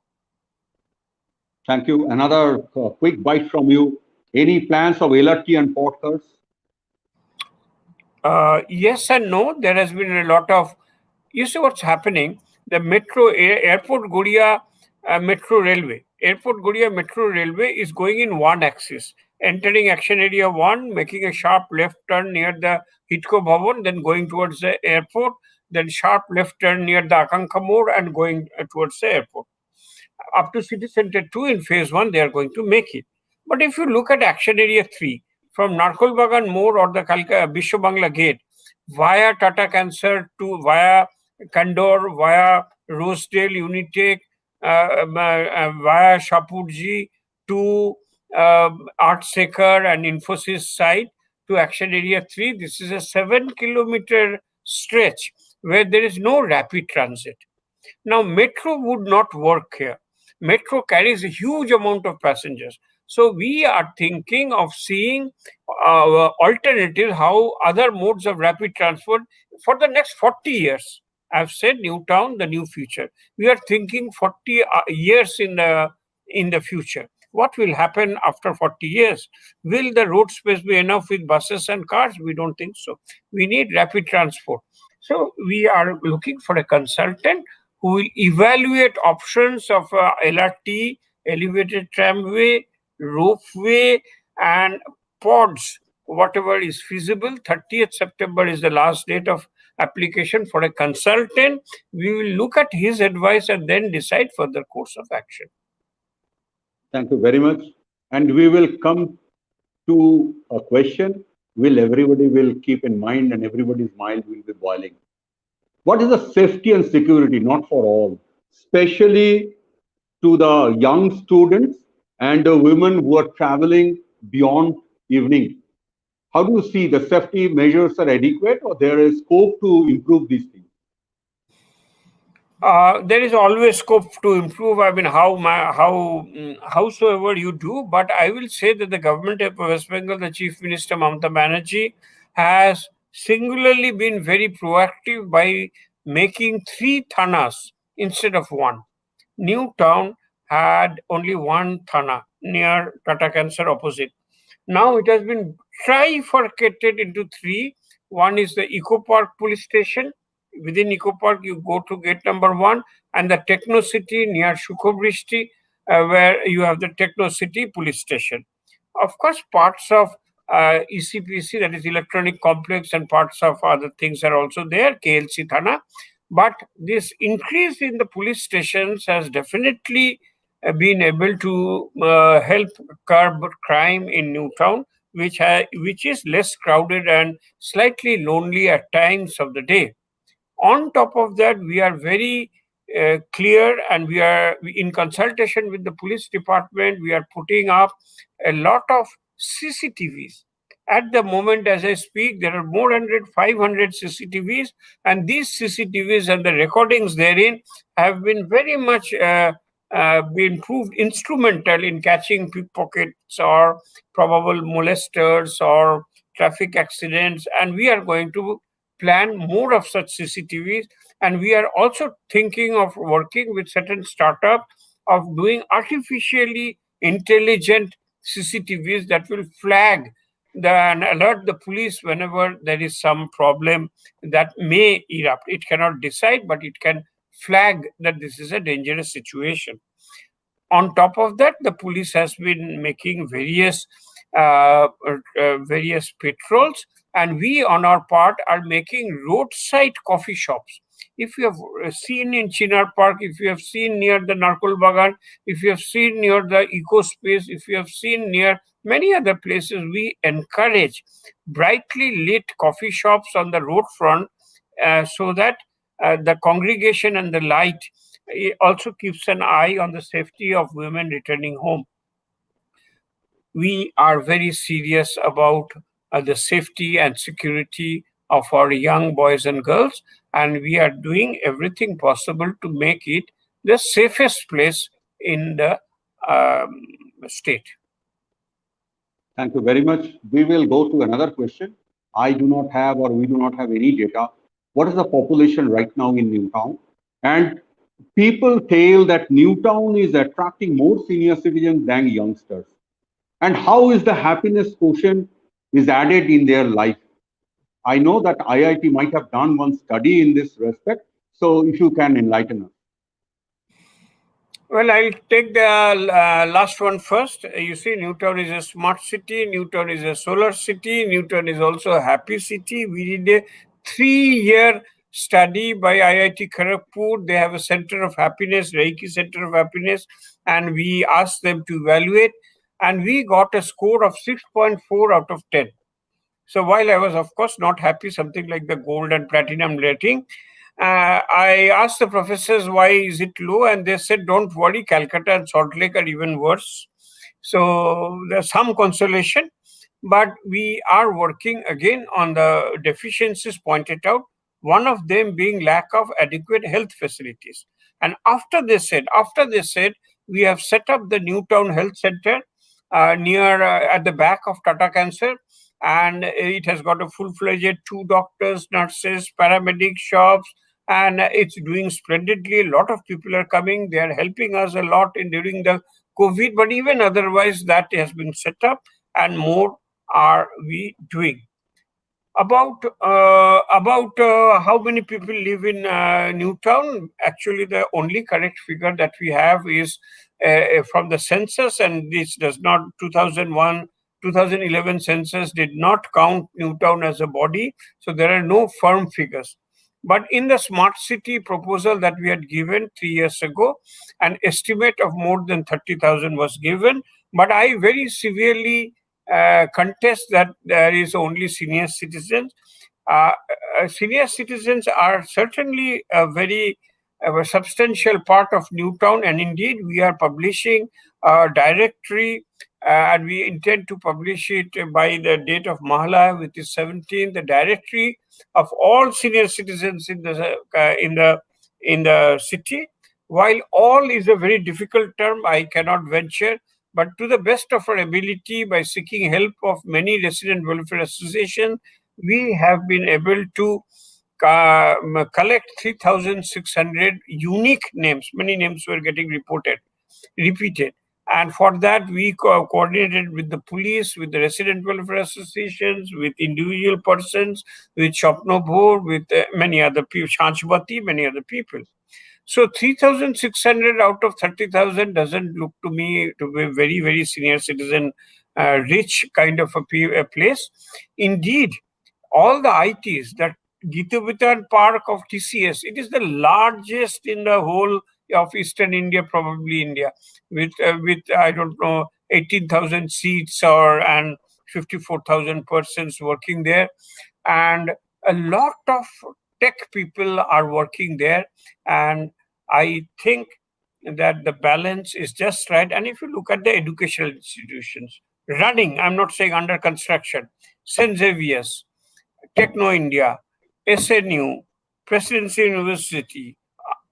Thank you. Another quick bite from you. Any plans of LRT and porters? Yes and no. There has been a lot of, you see what's happening. The Airport Guria Metro Railway. Airport Guria Metro Railway is going in one axis, entering Action Area 1, making a sharp left turn near the Hitco Bhavan, then going towards the airport, then sharp left turn near the Akanka Mode and going towards the airport. Up to City Center 2 in phase 1, they are going to make it. But if you look at Action Area 3, from Narkol Bagan Mode or the BISWA Bangla Gate, via Tata Cancer to via Kandor, via Rosedale, Unitech, via Shapurji to Art Sekar and Infosys site to Action Area 3. This is a 7-kilometer stretch where there is no rapid transit. Now, metro would not work here. Metro carries a huge amount of passengers. So we are thinking of seeing alternatives, how other modes of rapid transport for the next 40 years. I've said New Town, the new future. We are thinking 40 years in the future. What will happen after 40 years? Will the road space be enough with buses and cars? We don't think so. We need rapid transport. So we are looking for a consultant who will evaluate options of LRT, elevated tramway, ropeway, and pods, whatever is feasible. 30th September is the last date of application for a consultant. We will look at his advice and then decide further course of action. Thank you very much. And we will come to a question will everybody will keep in mind and everybody's mind will be boiling. What is the safety and security, not for all, especially to the young students and the women who are traveling beyond evening? How do you see the safety measures are adequate or there is scope to improve these things? There is always scope to improve. I mean, howsoever you do, but I will say that the government of West Bengal, the Chief Minister Mamata Banerjee, has singularly been very proactive by making 3 thanas instead of 1. New Town had only 1 thana near Tata Cancer opposite. Now it has been trifurcated into 3. One is the Eco Park police station. Within Eco Park, you go to gate number 1, and the Techno City near Shukhobrishti, where you have the Techno City police station. Of course, parts of ECPC, that is Electronic Complex, and parts of other things are also there, KLC Thana. But this increase in the police stations has definitely been able to help curb crime in New Town, which is less crowded and slightly lonely at times of the day. On top of that, we are very clear, and we are in consultation with the police department. We are putting up a lot of CCTVs. At the moment, as I speak, there are more than 500 CCTVs, and these CCTVs and the recordings therein have been very much been proved instrumental in catching pickpockets or probable molesters or traffic accidents. And we are going to plan more of such CCTVs, and we are also thinking of working with certain startups of doing artificially intelligent CCTVs that will flag and alert the police whenever there is some problem that may erupt. It cannot decide, but it can flag that this is a dangerous situation. On top of that, the police has been making various patrols, and we on our part are making roadside coffee shops. If you have seen in Chinar Park, if you have seen near the Narkol Bagan, if you have seen near the Eco Space, if you have seen near many other places, we encourage brightly lit coffee shops on the road front so that the congregation and the light also keeps an eye on the safety of women returning home. We are very serious about the safety and security of our young boys and girls, and we are doing everything possible to make it the safest place in the state. Thank you very much. We will go to another question. I do not have, or we do not have any data. What is the population right now in New Town? And people tell that New Town is attracting more senior citizens than youngsters. And how is the happiness quotient is added in their life? I know that IIT might have done one study in this respect. So if you can enlighten us. Well, I'll take the last one first. You see, New Town is a smart city. New Town is a solar city. New Town is also a happy city. We did a 3-year study by IIT Kharagpur. They have a center of happiness, Reiki Center of Happiness, and we asked them to evaluate, and we got a score of 6.4 out of 10. So while I was, of course, not happy, something like the gold and platinum rating, I asked the professors why is it low, and they said, don't worry, Calcutta and Salt Lake are even worse. So there's some consolation, but we are working again on the deficiencies pointed out, one of them being lack of adequate health facilities. And after they said, we have set up the New Town Health Center near at the back of Tata Cancer, and it has got a full-fledged 2 doctors, nurses, paramedic shops, and it's doing splendidly. A lot of people are coming. They are helping us a lot during the COVID, but even otherwise that has been set up, and more are we doing. About how many people live in Newtown? Actually, the only correct figure that we have is from the census, and this does not 2001 2011 census did not count Newtown as a body, so there are no firm figures. But in the smart city proposal that we had given 3 years ago, an estimate of more than 30,000 was given. But I very severely contest that there is only senior citizens. Uh, Senior citizens are certainly a substantial part of Newtown, and indeed we are publishing a directory, and we intend to publish it by the date of Mahala, which is 17th, the directory of all senior citizens in the city. While all is a very difficult term, I cannot venture, but to the best of our ability, by seeking help of many resident welfare associations, we have been able to collect 3,600 unique names. Many names were getting repeated. And for that, we coordinated with the police, with the resident welfare associations, with individual persons, with Shopno Board, with many other people, Shanchbati, many other people. So 3,600 out of 30,000 doesn't look to me to be very, very senior citizen, rich kind of a place. Indeed, all the ITs, that Gitavitan Park of TCS, it is the largest in the whole of Eastern India, probably India, with I don't know 18,000 seats and 54,000 persons working there, and a lot of tech people are working there, and I think that the balance is just right. And if you look at the educational institutions running, I'm not saying under construction, St. Xavier's, Techno India, SNU, Presidency University,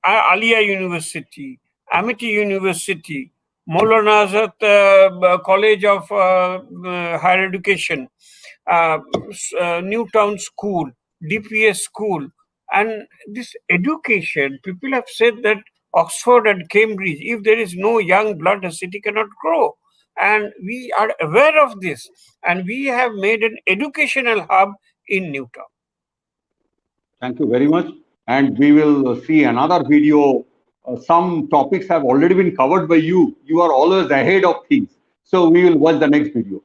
Alia University, Amity University, Maulana Azad College of Higher Education, Newtown School, DPS School, and this education, people have said that Oxford and Cambridge, if there is no young blood, a city cannot grow. And we are aware of this, and we have made an educational hub in Newtown. Thank you very much. And we will see another video. Some topics have already been covered by you. You are always ahead of things. So we will watch the next video.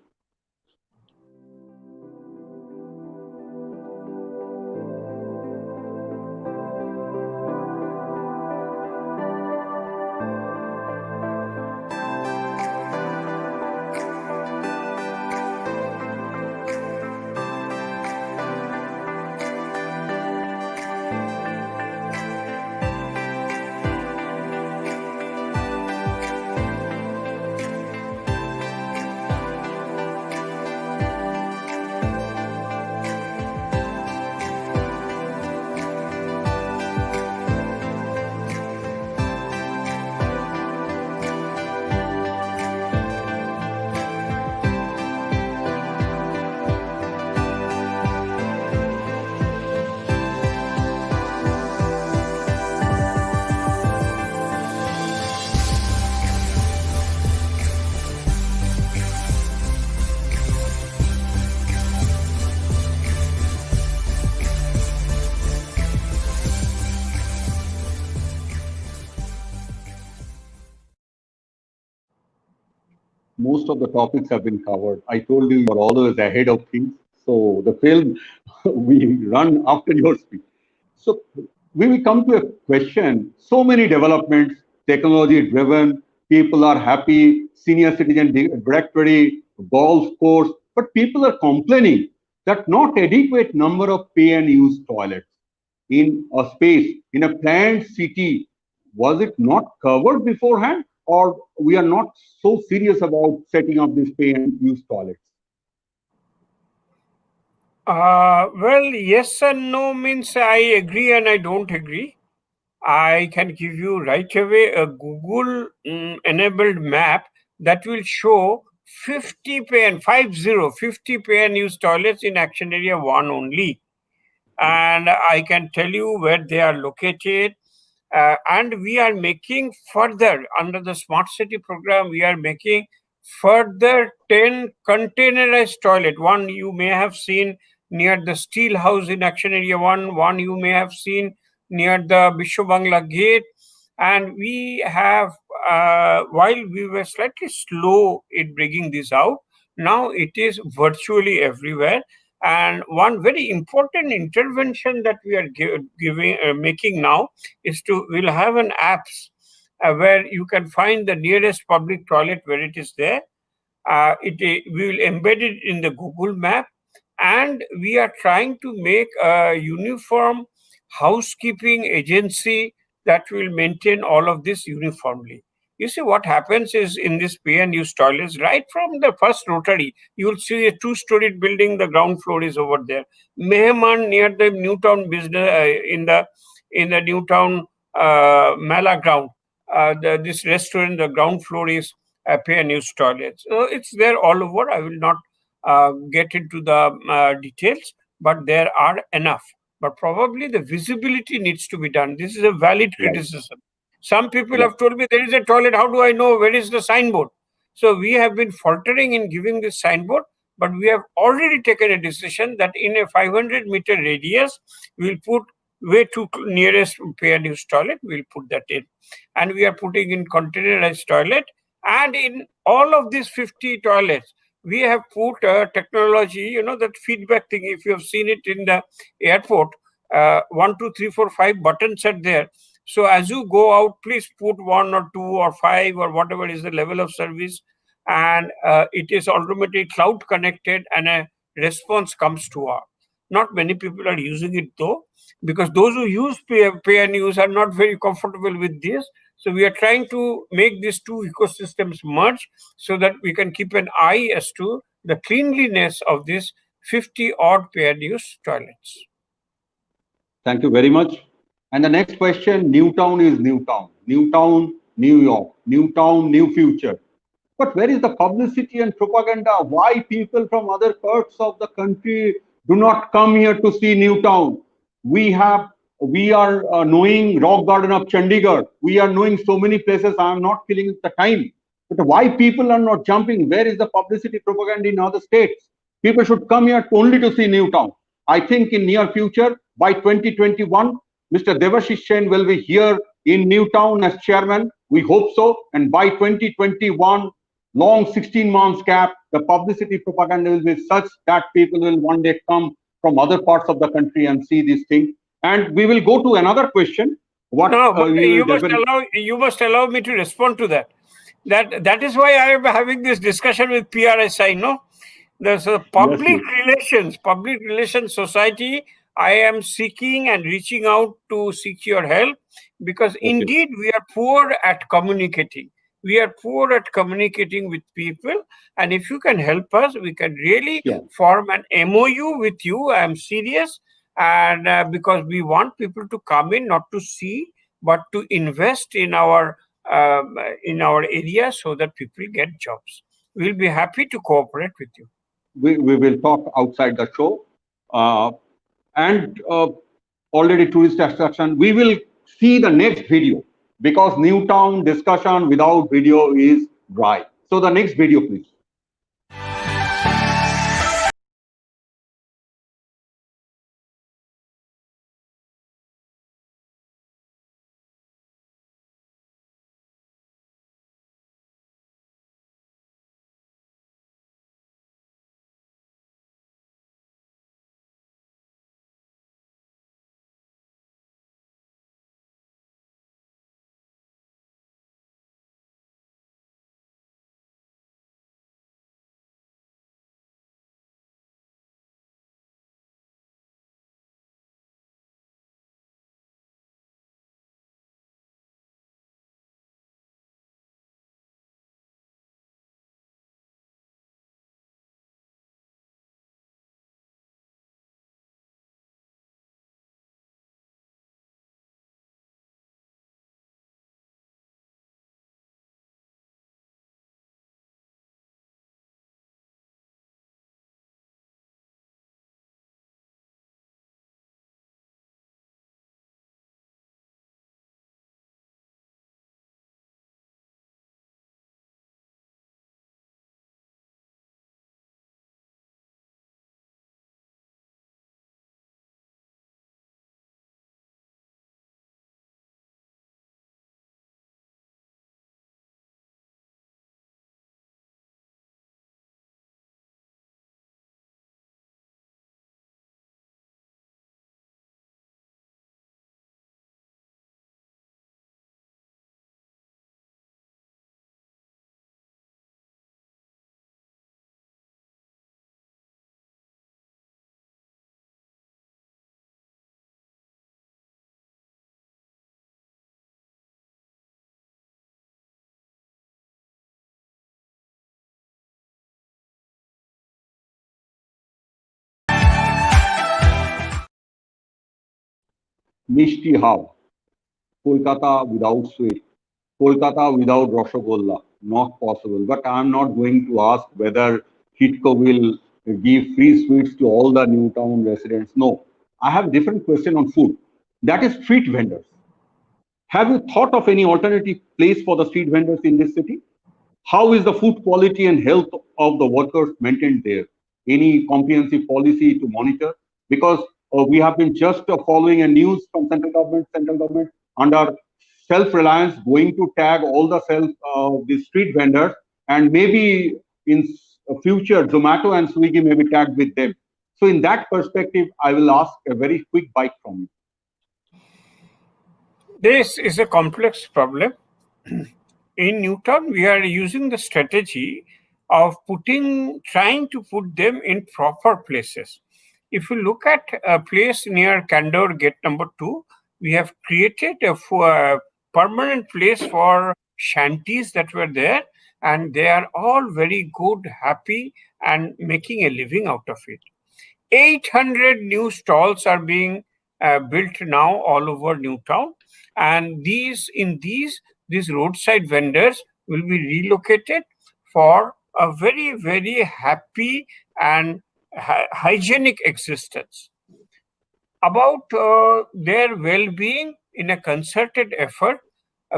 Most of the topics have been covered. I told you you're always ahead of things. So the film, we run after your speech. So we will come to a question. So many developments, technology driven, people are happy, senior citizen directory, golf course, but people are complaining that not adequate number of pay and use toilets in a space, in a planned city. Was it not covered beforehand, or we are not so serious about setting up this pay and use toilets? Well, yes and no means I agree and I don't agree. I can give you right away a Google enabled map that will show 50 pay and 50 pay and use toilets in Action Area 1 only. And I can tell you where they are located. And we are making further, under the Smart City program, we are making further 10 containerized toilet. One you may have seen near the Steel House in Action Area 1, one you may have seen near the BISWA Bangla gate. And we have, while we were slightly slow in bringing this out, now it is virtually everywhere. And one very important intervention that we are making now is we'll have an apps where you can find the nearest public toilet where it is there. We will embed it in the Google map, and we are trying to make a uniform housekeeping agency that will maintain all of this uniformly. You see, what happens is in this pay and use toilets, right from the first rotary, you'll see a two-storied building. The ground floor is over there. Mehman near the Newtown business in the Newtown Mala ground. This restaurant, the ground floor is pay and use toilets. So it's there all over. I will not get into the details, but there are enough. But probably the visibility needs to be done. This is a valid Right. criticism. Some people Right. have told me there is a toilet. How do I know where is the signboard? So we have been faltering in giving this signboard, but we have already taken a decision that in a 500-meter radius, we'll put way to nearest pay and use toilet. We'll put that in, and we are putting in containerized toilet. And in all of these 50 toilets, we have put technology, that feedback thing. If you have seen it in the airport, 1, 2, 3, 4, 5 buttons are there. So as you go out, please put 1 or 2 or 5 or whatever is the level of service. And it is automatically cloud connected, and a response comes to us. Not many people are using it though, because those who use pay and use are not very comfortable with this. So we are trying to make these two ecosystems merge so that we can keep an eye as to the cleanliness of these 50 odd pay and use toilets. Thank you very much. And the next question, Newtown is Newtown. Newtown, New York. Newtown, new future. But where is the publicity and propaganda? Why people from other parts of the country do not come here to see Newtown? We are knowing Rock Garden of Chandigarh. We are knowing so many places. I am not feeling the time. But why people are not jumping? Where is the publicity propaganda in other states? People should come here only to see Newtown. I think in near future, by 2021, Mr. Devashish Sen will be here in Newtown as chairman. We hope so. And by 2021, long 16 months gap, the publicity propaganda will be such that people will one day come from other parts of the country and see this thing. And we will go to another question. You must allow me to respond to that. That is why I am having this discussion with PRSI. No, there's a public relations society. I am seeking and reaching out to seek your help, because indeed we are poor at communicating. We are poor at communicating with people, and if you can help us, we can really form an MOU with you. I am serious, and because we want people to come in, not to see, but to invest in our area so that people get jobs. We'll be happy to cooperate with you. We will talk outside the show. And already tourist attraction, we will see the next video, because Newtown discussion without video is dry. So the next video, please. Mishti Hav, Kolkata without sweet, Kolkata without Rashogolla, not possible. But I'm not going to ask whether Hitco will give free sweets to all the new town residents. No, I have a different question on food. That is street vendors. Have you thought of any alternative place for the street vendors in this city? How is the food quality and health of the workers maintained there? Any comprehensive policy to monitor? Because we have been just following a news from central government under self-reliance going to tag all the street vendors, and maybe in future Zomato and Swiggy may be tagged with them. So in that perspective, I will ask a very quick bite from you. This is a complex problem. In Newtown, we are using the strategy of trying to put them in proper places. If you look at a place near Candor Gate number 2, we have created a permanent place for shanties that were there, and they are all very good, happy, and making a living out of it. 800 new stalls are being built now all over Newtown, and these roadside vendors will be relocated for a very, very happy and hygienic existence. About their well-being, in a concerted effort,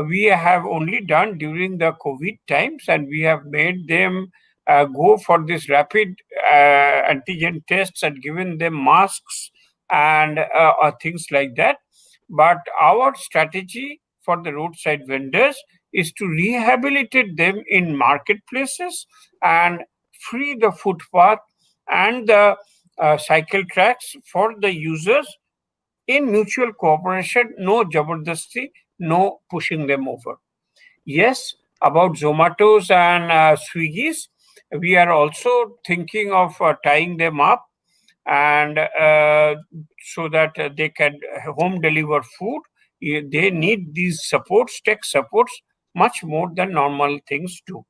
we have only done during the COVID times, and we have made them go for this rapid antigen tests and given them masks and things like that. But our strategy for the roadside vendors is to rehabilitate them in marketplaces and free the footpath and the cycle tracks for the users in mutual cooperation, no jabardasti, no pushing them over. Yes, about Zomatos and Swiggies, we are also thinking of tying them up and so that they can home deliver food. They need these supports, tech supports, much more than normal things do.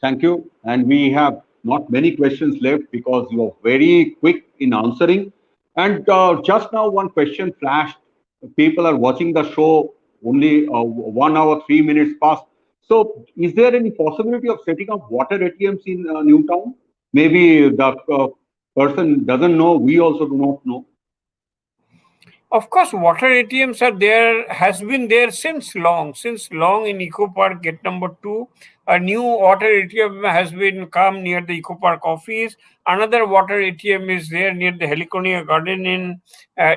Thank you. And we have not many questions left because you are very quick in answering. And just now, one question flashed. People are watching the show only 1 hour, 3 minutes past. So, is there any possibility of setting up water ATMs in Newtown? Maybe the person doesn't know, we also do not know. Of course, water ATMs are there, has been there since long in Eco Park Gate number 2. A new water ATM has been come near the Eco Park office. Another water ATM is there near the Heliconia Garden in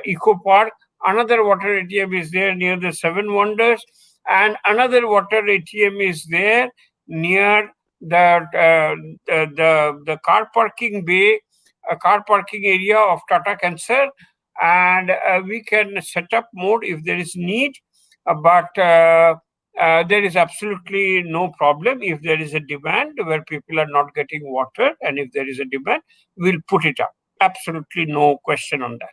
Eco Park. Another water ATM is there near the Seven Wonders. And another water ATM is there near the car parking bay, car parking area of Tata Cancer. And we can set up more if there is need, but there is absolutely no problem if there is a demand where people are not getting water, and if there is a demand, we'll put it up. Absolutely no question on that.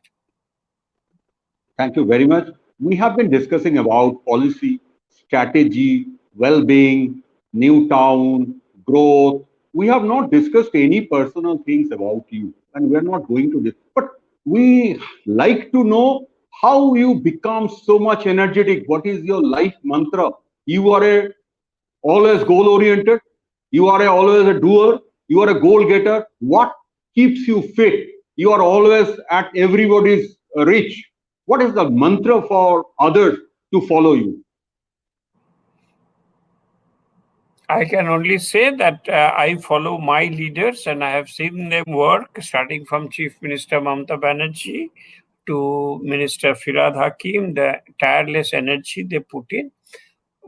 Thank you very much. We have been discussing about policy, strategy, well-being, new town, growth. We have not discussed any personal things about you, and we're not going to this. But we like to know how you become so much energetic. What is your life mantra? You are always goal-oriented. You are always a doer. You are a goal-getter. What keeps you fit? You are always at everybody's reach. What is the mantra for others to follow you? I can only say that I follow my leaders, and I have seen them work, starting from Chief Minister Mamata Banerjee to Minister Firad Hakim, the tireless energy they put in.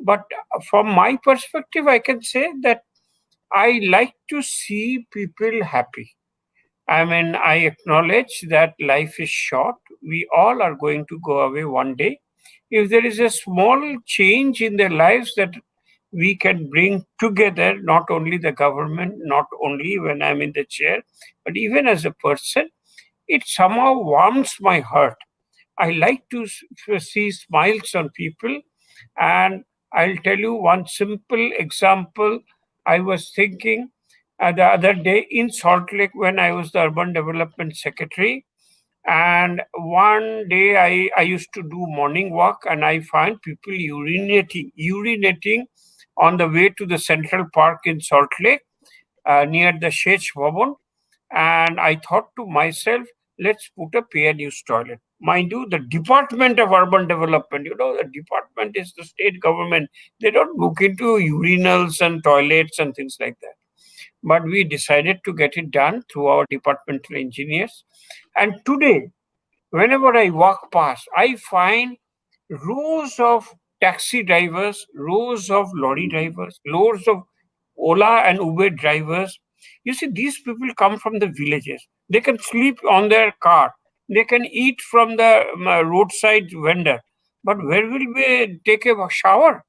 But from my perspective, I can say that I like to see people happy. I mean, I acknowledge that life is short. We all are going to go away one day. If there is a small change in their lives that we can bring together, not only the government, not only when I'm in the chair, but even as a person, it somehow warms my heart. I like to see smiles on people. And I'll tell you one simple example. I was thinking the other day in Salt Lake when I was the Urban Development Secretary, And one day I used to do morning walk, and I find people urinating on the way to the Central Park in Salt Lake, near the Shech Bhavan. And I thought to myself, let's put a pay-and-use toilet. Mind you, the Department of Urban Development, the department is the state government. They don't look into urinals and toilets and things like that. But we decided to get it done through our departmental engineers. And today, whenever I walk past, I find rows of taxi drivers, rows of lorry drivers, rows of Ola and Uber drivers. You see, these people come from the villages. They can sleep on their car. They can eat from the roadside vendor. But where will we take a shower?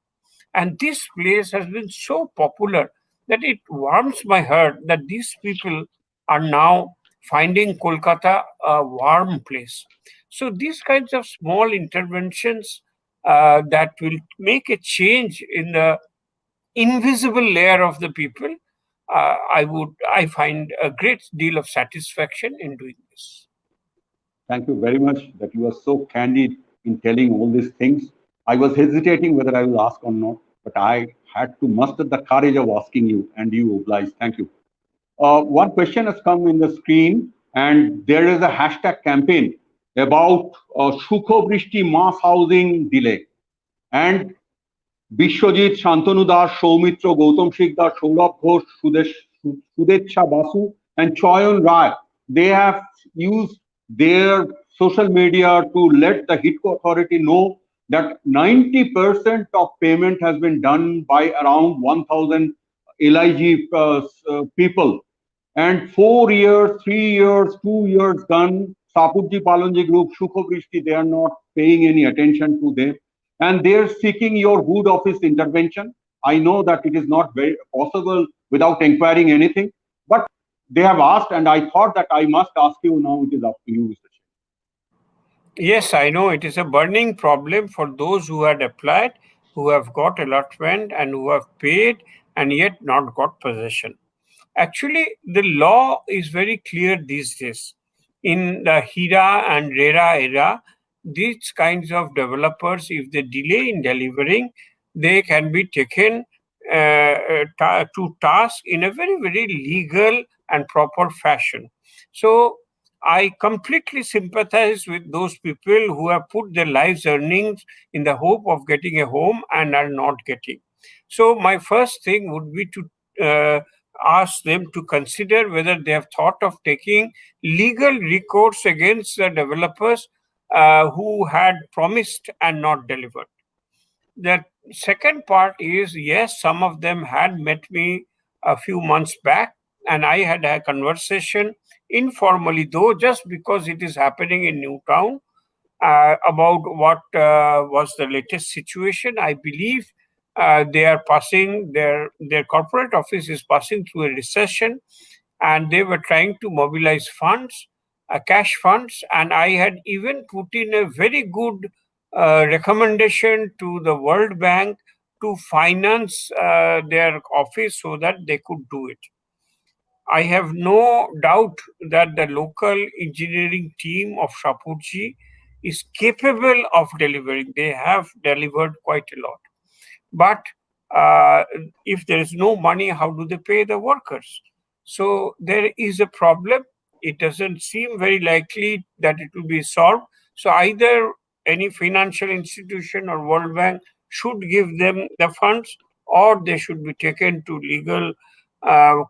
And this place has been so popular that it warms my heart that these people are now finding Kolkata a warm place. So these kinds of small interventions that will make a change in the invisible layer of the people, I find a great deal of satisfaction in doing this. Thank you very much that you are so candid in telling all these things. I was hesitating whether I will ask or not, but I had to muster the courage of asking you, and you obliged. Thank you. One question has come in the screen, and there is a hashtag campaign about Shukho Brishti mass housing delay. And Biswajit, Shantanu Das, Soumitra, Gautam Sikdar, Sourav Ghosh, সুদেচ্ছা Basu, and Choyan Rai, they have used their social media to let the HIDCO authority know that 90% of payment has been done by around 1,000 LIG people. And 4 years, 3 years, 2 years done. Sapurji Palanji Group, Shukho Brishti, they are not paying any attention to them. And they're seeking your good office intervention. I know that it is not very possible without inquiring anything, but they have asked, and I thought that I must ask you now. It is up to you, Mr. Chair. Yes, I know it is a burning problem for those who had applied, who have got allotment and who have paid and yet not got possession. Actually, the law is very clear these days. In the HIRA and RERA era, these kinds of developers, if they delay in delivering, they can be taken to task in a very, very legal and proper fashion. So I completely sympathize with those people who have put their life's earnings in the hope of getting a home and are not getting. So my first thing would be to ask them to consider whether they have thought of taking legal recourse against the developers who had promised and not delivered. The second part is, yes, some of them had met me a few months back, and I had a conversation informally, though, just because it is happening in Newtown, about what was the latest situation. I believe they are passing, their corporate office is passing through a recession, and they were trying to mobilize funds, cash funds, and I had even put in a very good recommendation to the World Bank to finance their office so that they could do it. I have no doubt that the local engineering team of Shapurji is capable of delivering. They have delivered quite a lot. But if there is no money, how do they pay the workers? So there is a problem. It doesn't seem very likely that it will be solved. So either any financial institution or World Bank should give them the funds, or they should be taken to legal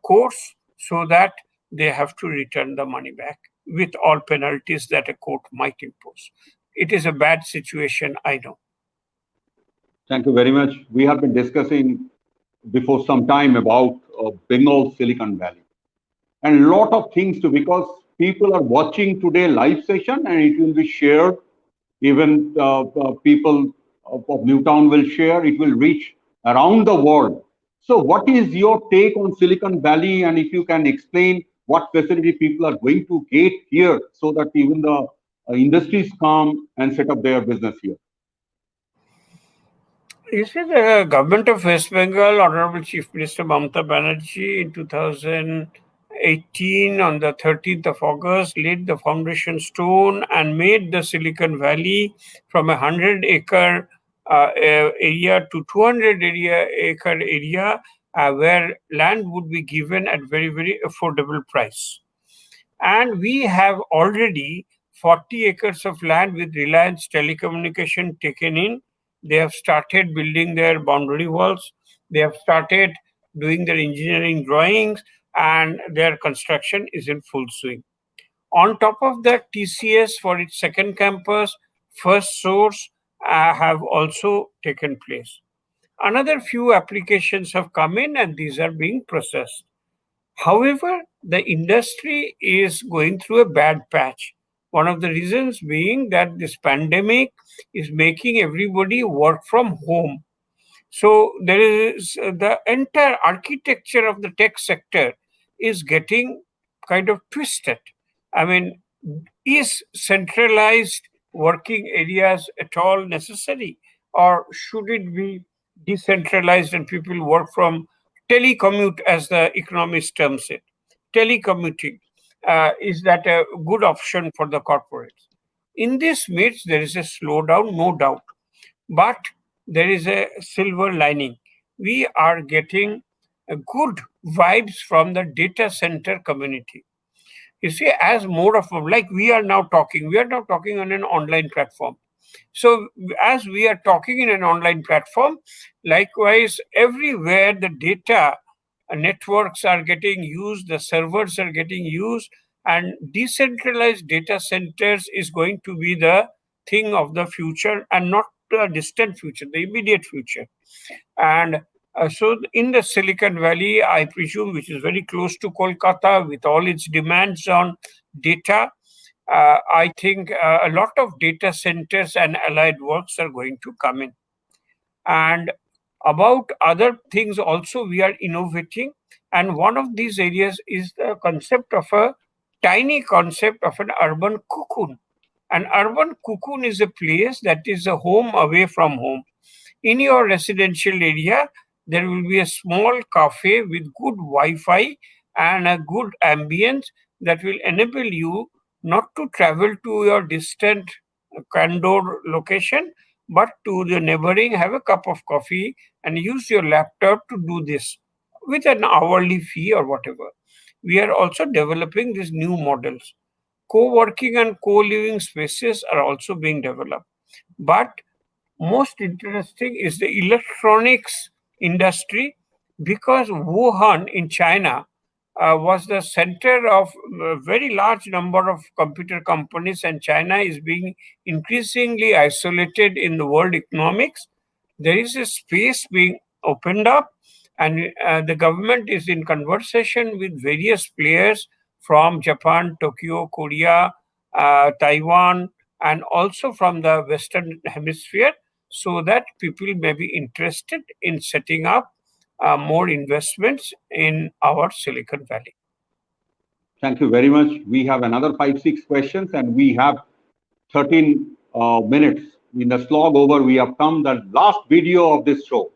course so that they have to return the money back with all penalties that a court might impose. It is a bad situation, I know. Thank you very much. We have been discussing before some time about Bengal Silicon Valley, and a lot of things too, because people are watching today live session, and it will be shared. Even people of Newtown will share. It will reach around the world. So what is your take on Silicon Valley? And if you can explain what facility people are going to get here so that even the industries come and set up their business here. You see, the government of West Bengal, Honorable Chief Minister Mamata Banerjee in 2000 18 on the 13th of August, laid the foundation stone and made the Silicon Valley from a 100-acre area to 200-acre area where land would be given at very, very affordable price. And we have already 40 acres of land with Reliance Telecommunication taken in. They have started building their boundary walls. They have started doing their engineering drawings, and their construction is in full swing. On top of that, TCS for its second campus, First Source have also taken place. Another few applications have come in, and these are being processed. However, the industry is going through a bad patch. One of the reasons being that this pandemic is making everybody work from home. So there is the entire architecture of the tech sector is getting kind of twisted. I mean, is centralized working areas at all necessary, or should it be decentralized and people work from telecommute, as the economist terms it? Telecommuting, is that a good option for the corporates? In this midst, there is a slowdown, no doubt, but there is a silver lining. We are getting a good vibes from the data center community. You see, as more of like we are now talking on an online platform. So as we are talking in an online platform, likewise, everywhere the data networks are getting used, the servers are getting used, and decentralized data centers is going to be the thing of the future, and not the distant future, the immediate future. And so in the Silicon Valley, I presume, which is very close to Kolkata with all its demands on data, I think a lot of data centers and allied works are going to come in. And about other things also, we are innovating. And one of these areas is the concept of a tiny concept of an urban cocoon. An urban cocoon is a place that is a home away from home. In your residential area, there will be a small cafe with good Wi-Fi and a good ambience that will enable you not to travel to your distant condo location, but to the neighboring, have a cup of coffee and use your laptop to do this with an hourly fee or whatever. We are also developing these new models. Co-working and co-living spaces are also being developed. But most interesting is the electronics industry, because Wuhan in China was the center of a very large number of computer companies, and China is being increasingly isolated in the world economics. There is a space being opened up, and the government is in conversation with various players from Japan, Tokyo, Korea, Taiwan, and also from the Western Hemisphere, so that people may be interested in setting up more investments in our Silicon Valley. Thank you very much. We have another 5, 6 questions, and we have 13 minutes. In the slog over, we have come the last video of this show.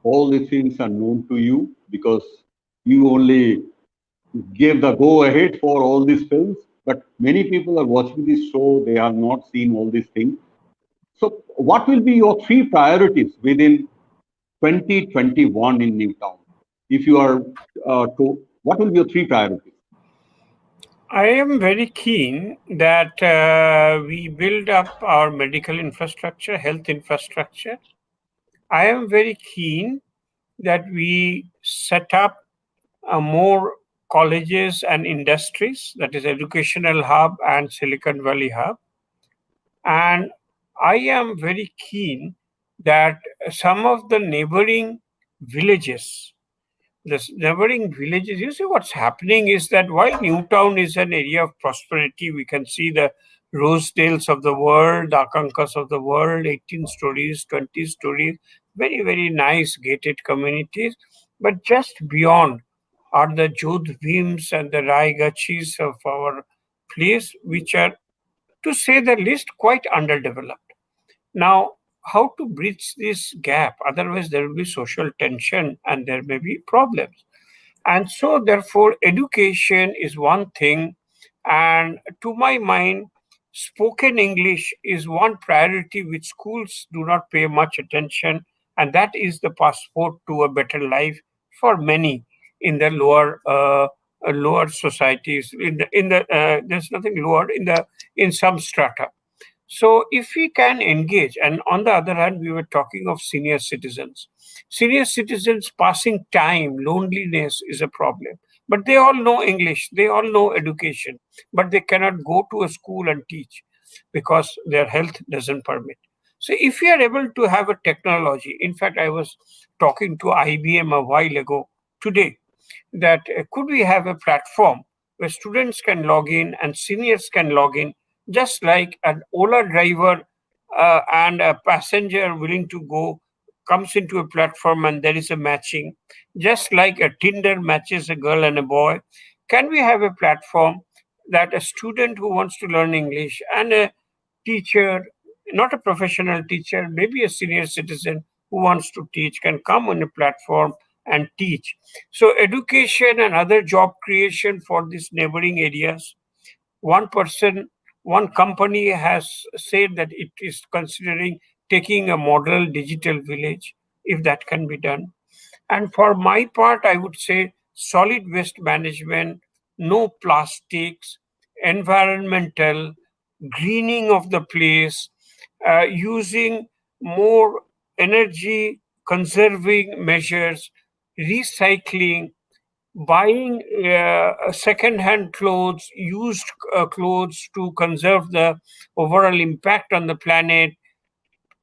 all these things are known to you because you only gave the go ahead for all these films. But many people are watching this show, they have not seen all these things. So, what will be your three priorities within 2021 in Newtown? If you are what will be your three priorities? I am very keen that we build up our medical infrastructure, health infrastructure. I am very keen that we set up more colleges and industries, that is educational hub and Silicon Valley hub. And I am very keen that some of the neighboring villages, you see what's happening is that while Newtown is an area of prosperity, we can see the Rosedales of the world, the Akankas of the world, 18 stories, 20 stories, very, very nice gated communities. But just beyond are the Jodhvims and the Raigachis of our place, which are, to say the least, quite underdeveloped. Now, how to bridge this gap? Otherwise, there will be social tension and there may be problems. And so, therefore, education is one thing. And to my mind, spoken English is one priority which schools do not pay much attention. And that is the passport to a better life for many in the lower societies. There's nothing lower in some strata. So if we can engage, and on the other hand, we were talking of senior citizens. Senior citizens passing time, loneliness is a problem. But they all know English, they all know education, but they cannot go to a school and teach because their health doesn't permit. So if we are able to have a technology, in fact, I was talking to IBM a while ago today, that could we have a platform where students can log in and seniors can log in, just like an Ola driver and a passenger willing to go comes into a platform and there is a matching, just like a Tinder matches a girl and a boy. Can we have a platform that a student who wants to learn English and a teacher, not a professional teacher, maybe a senior citizen who wants to teach, can come on a platform and teach? So education and other job creation for these neighboring areas. One company has said that it is considering taking a model digital village, if that can be done. And for my part, I would say solid waste management, no plastics, environmental, greening of the place, using more energy conserving measures, recycling, buying second-hand clothes, used clothes to conserve the overall impact on the planet,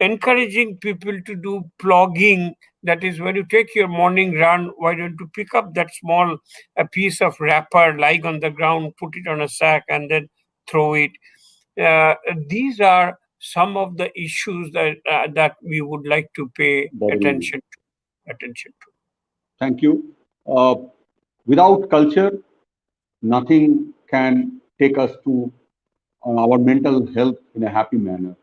encouraging people to do plogging. That is, when you take your morning run, why don't you pick up that small a piece of wrapper lying on the ground, put it on a sack, and then throw it. These are some of the issues that we would like to pay attention to. Thank you. Without culture, nothing can take us to our mental health in a happy manner.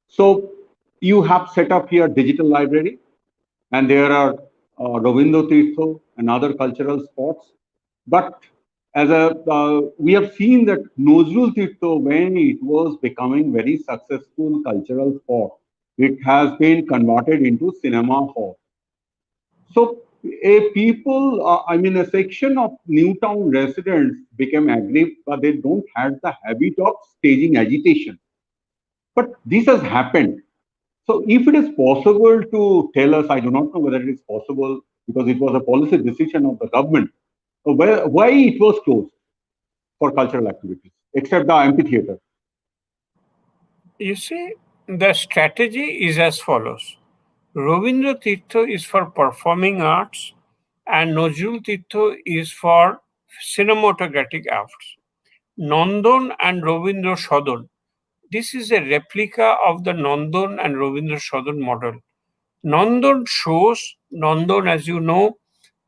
So you have set up here digital library, and there are Rovindo Tirtha and other cultural spots. But as we have seen that NAZRUL Tirtha, when it was becoming very successful cultural spot, it has been converted into cinema hall. So a section of Newtown residents became aggrieved, but they don't have the habit of staging agitation. But this has happened. So if it is possible to tell us, I do not know whether it is possible because it was a policy decision of the government, why it was closed for cultural activities, except the amphitheater. You see, the strategy is as follows. Ravindra Tirtha is for performing arts and Nazrul Tirtha is for cinematographic arts. Nandan and Ravindra Sadan. This is a replica of the Nandan and Ravindra Sadan model. Nandan, as you know,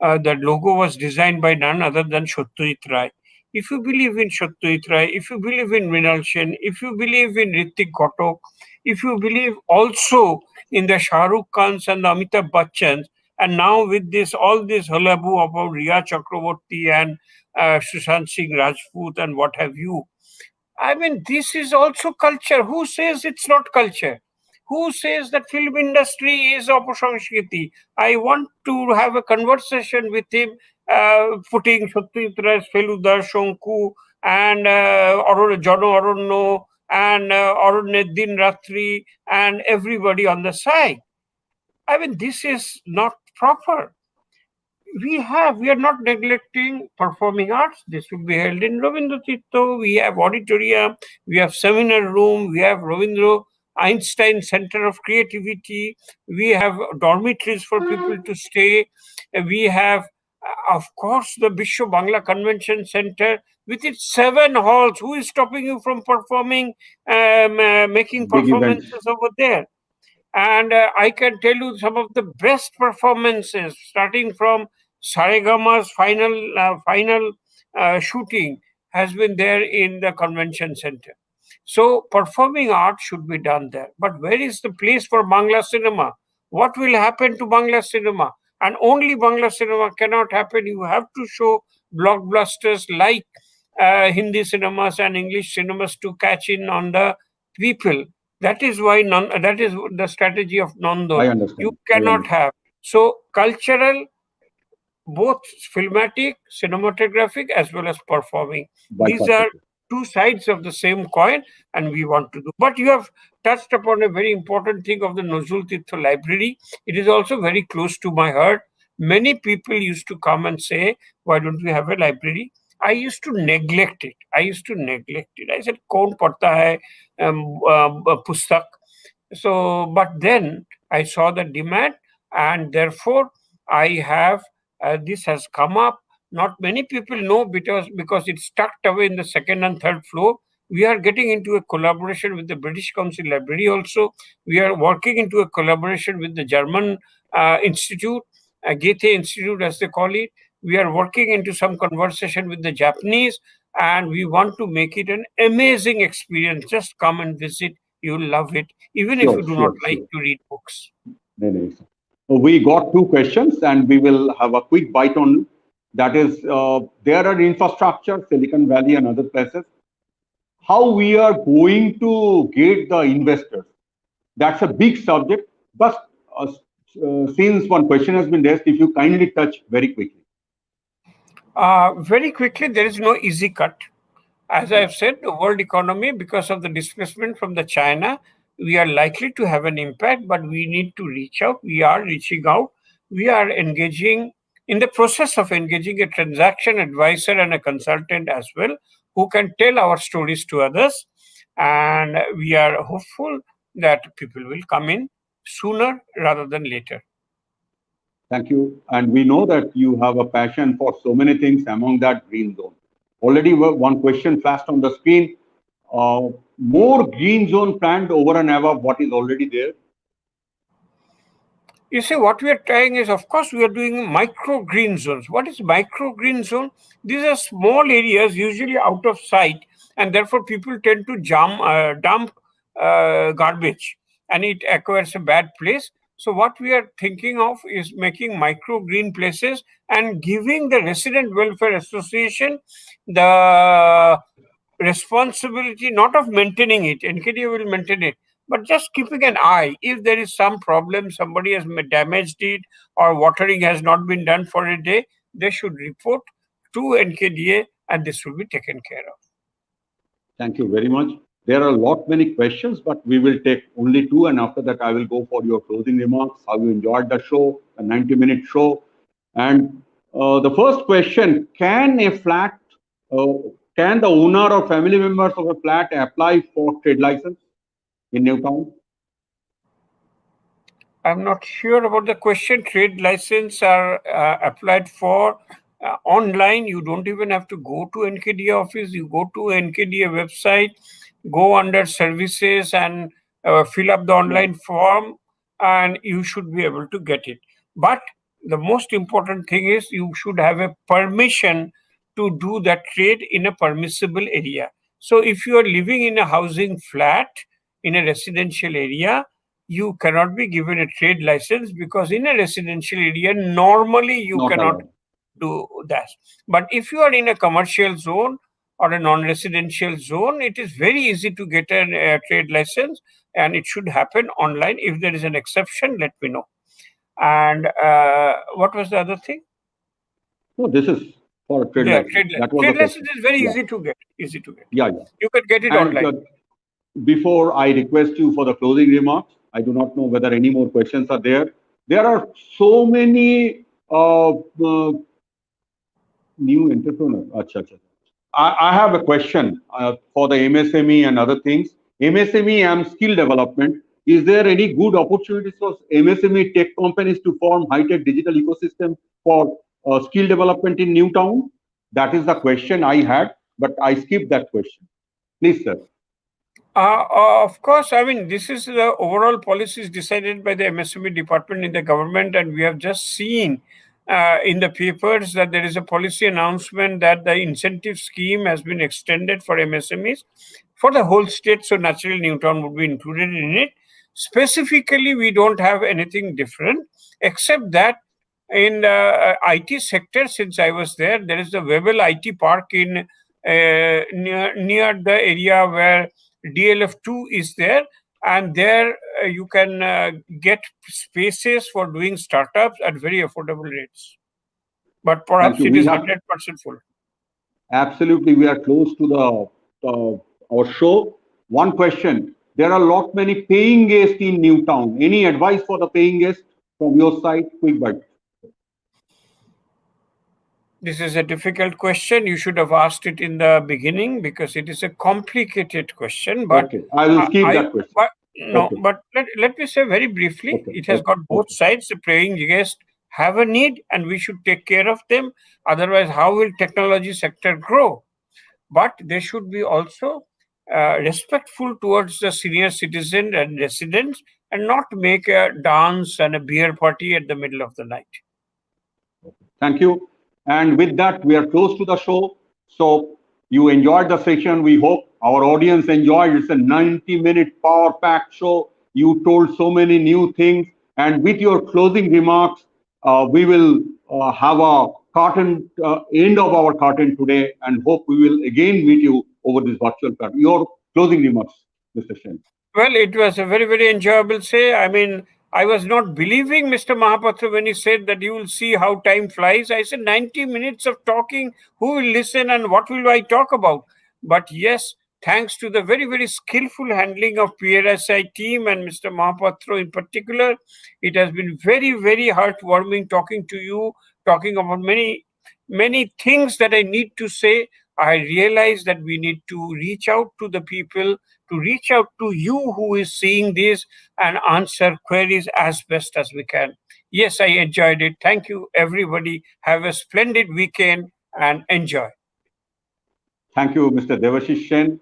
the logo was designed by none other than Satyajit Ray. If you believe in Satyajit Ray, if you believe in Mrinal Sen, if you believe in Ritik Ghatak, if you believe also in the Shah Rukh Khans and the Amitabh Bachchans, And now with this, all this hullabaloo about Riya Chakraborty and Sushant Singh Rajput and what have you, I mean, this is also culture. Who says it's not culture? Who says that film industry is Opasangskiti? I want to have a conversation with him, putting Satyajit Ray, Feludar, Shonku, and Jano Aronno, and Arone Din Ratri, and everybody on the side. I mean, this is not proper. We are not neglecting performing arts. This will be held in Ravindra Tirtha. We have auditorium, we have seminar room, we have Ravindra Einstein Center of Creativity, we have dormitories for people to stay, we have, of course, the BISWA Bangla Convention Center with its 7 halls. Who is stopping you from performing, making Big events. performances over there? And I can tell you some of the best performances, starting from Saregama's final shooting, has been there in the convention center. So performing art should be done there. But where is the place for Bangla cinema? What will happen to Bangla cinema? And only Bangla cinema cannot happen. You have to show blockbusters like Hindi cinemas and English cinemas to catch in on the people. That is why that is the strategy of I Nandon. understand. You cannot have. So cultural, both filmatic, cinematographic, as well as performing. These are Bipartisan. two sides of the same coin, and we want to do. But you have touched upon a very important thing of the NAZRUL Tirtha Library. It is also very close to my heart. Many people used to come and say, "Why don't we have a library?" I used to neglect it. I said, "Kaun padhta hai pustak?" So, but then I saw the demand, and therefore I have this has come up. Not many people know because it's tucked away in the second and third floor. We are getting into a collaboration with the British Council Library also. We are working into a collaboration with the German Institute, Goethe Institute as they call it. We are working into some conversation with the Japanese, and we want to make it an amazing experience. Just come and visit. You'll love it, even if Sure, you do not sure, like sure. to read books. No, no, sir. We got 2 questions and we will have a quick bite on that is there are infrastructure, Silicon Valley and other places. How we are going to get the investors? That's a big subject. But since one question has been raised, if you kindly touch very quickly. Very quickly, there is no easy cut. As I have said, the world economy, because of the displacement from the China, we are likely to have an impact, but we need to reach out. We are reaching out. We are engaging in the process of engaging a transaction advisor and a consultant as well, who can tell our stories to others. And we are hopeful that people will come in sooner rather than later. Thank you. And we know that you have a passion for so many things, among that green zone. Already one question flashed on the screen. More green zone planned over and above what is already there? You see, what we are trying is, of course, we are doing micro green zones. What is micro green zone? These are small areas, usually out of sight, and therefore people tend to dump garbage, and it acquires a bad place. So what we are thinking of is making micro green places and giving the Resident Welfare Association the responsibility not of maintaining it. NKDA will maintain it, but just keeping an eye. If there is some problem, somebody has damaged it, or watering has not been done for a day, they should report to NKDA, and this will be taken care of. Thank you very much. There are a lot many questions, but we will take only 2, and after that I will go for your closing remarks, how you enjoyed the show, the 90-minute show. And the first question, can the owner or family members of a flat apply for trade license in Newtown? I'm not sure about the question. Trade license are applied for online. You don't even have to go to NKDA office. You go to NKDA website, go under services and fill up the online form, and you should be able to get it. But the most important thing is you should have a permission to do that trade in a permissible area. So if you are living in a housing flat in a residential area, you cannot be given a trade license, because in a residential area, normally you Not cannot allowed. do that. But if you are in a commercial zone or a non-residential zone, it is very easy to get a trade license, and it should happen online. If there is an exception, let me know. And what was the other thing? No, this is for a trade Yeah, license. That was the trade license question. is very Yeah. easy to get. Easy to get. Yeah, yeah. You can get it And online. before I request you for the closing remarks, I do not know whether any more questions are there. There are so many new entrepreneurs. Acha, acha. I have a question for the MSME and other things. MSME and skill development. Is there any good opportunities for MSME tech companies to form high-tech digital ecosystem for skill development in Newtown? That is the question I had, but I skipped that question. Please, sir. Of course, I mean, this is the overall policies decided by the MSME department in the government, and we have just seen in the papers that there is a policy announcement that the incentive scheme has been extended for MSMEs for the whole state. So naturally, Newtown would be included in it. Specifically, we don't have anything different, except that in the IT sector, since I was there, there is the Webel IT Park in near the area where DLF2 is there, and there you can get spaces for doing startups at very affordable rates. But perhaps you. it We is have 100% full. absolutely, we are close to the our show. One question: there are a lot many paying guests in Newtown. Any advice for the paying guests from your side? Quick bite. This is a difficult question. You should have asked it in the beginning, because it is a complicated question. But Okay, I will skip that question. Okay. But let me say very briefly, Okay. it has got both sides. The paying guests have a need, and we should take care of them. Otherwise, how will technology sector grow? But they should be also respectful towards the senior citizen and residents, and not make a dance and a beer party at the middle of the night. Thank you. And with that, we are close to the show. So you enjoyed the session. We hope our audience enjoyed. It's a 90-minute power-packed show. You told so many new things. And with your closing remarks, we will have a curtain, end of our curtain today, and hope we will again meet you over this virtual platform. Your closing remarks, Mr. Shen. Well, it was a very, very enjoyable say. I mean, I was not believing Mr. Mahapatra when he said that you will see how time flies. I said 90 minutes of talking, who will listen and what will I talk about? But yes, thanks to the very, very skillful handling of PRSI team and Mr. Mahapatra in particular, it has been very, very heartwarming talking to you, talking about many, many things that I need to say. I realize that we need to reach out to the people, to reach out to you who is seeing this, and answer queries as best as we can. Yes, I enjoyed it. Thank you, everybody. Have a splendid weekend and enjoy. Thank you, Mr. Devashish Sen,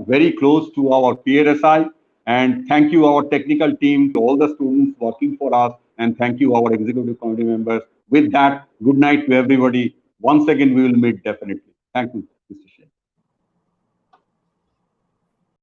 very close to our PRSI. And thank you, our technical team, to all the students working for us. And thank you, our executive committee members. With that, good night to everybody. Once again, we will meet definitely. Thank you.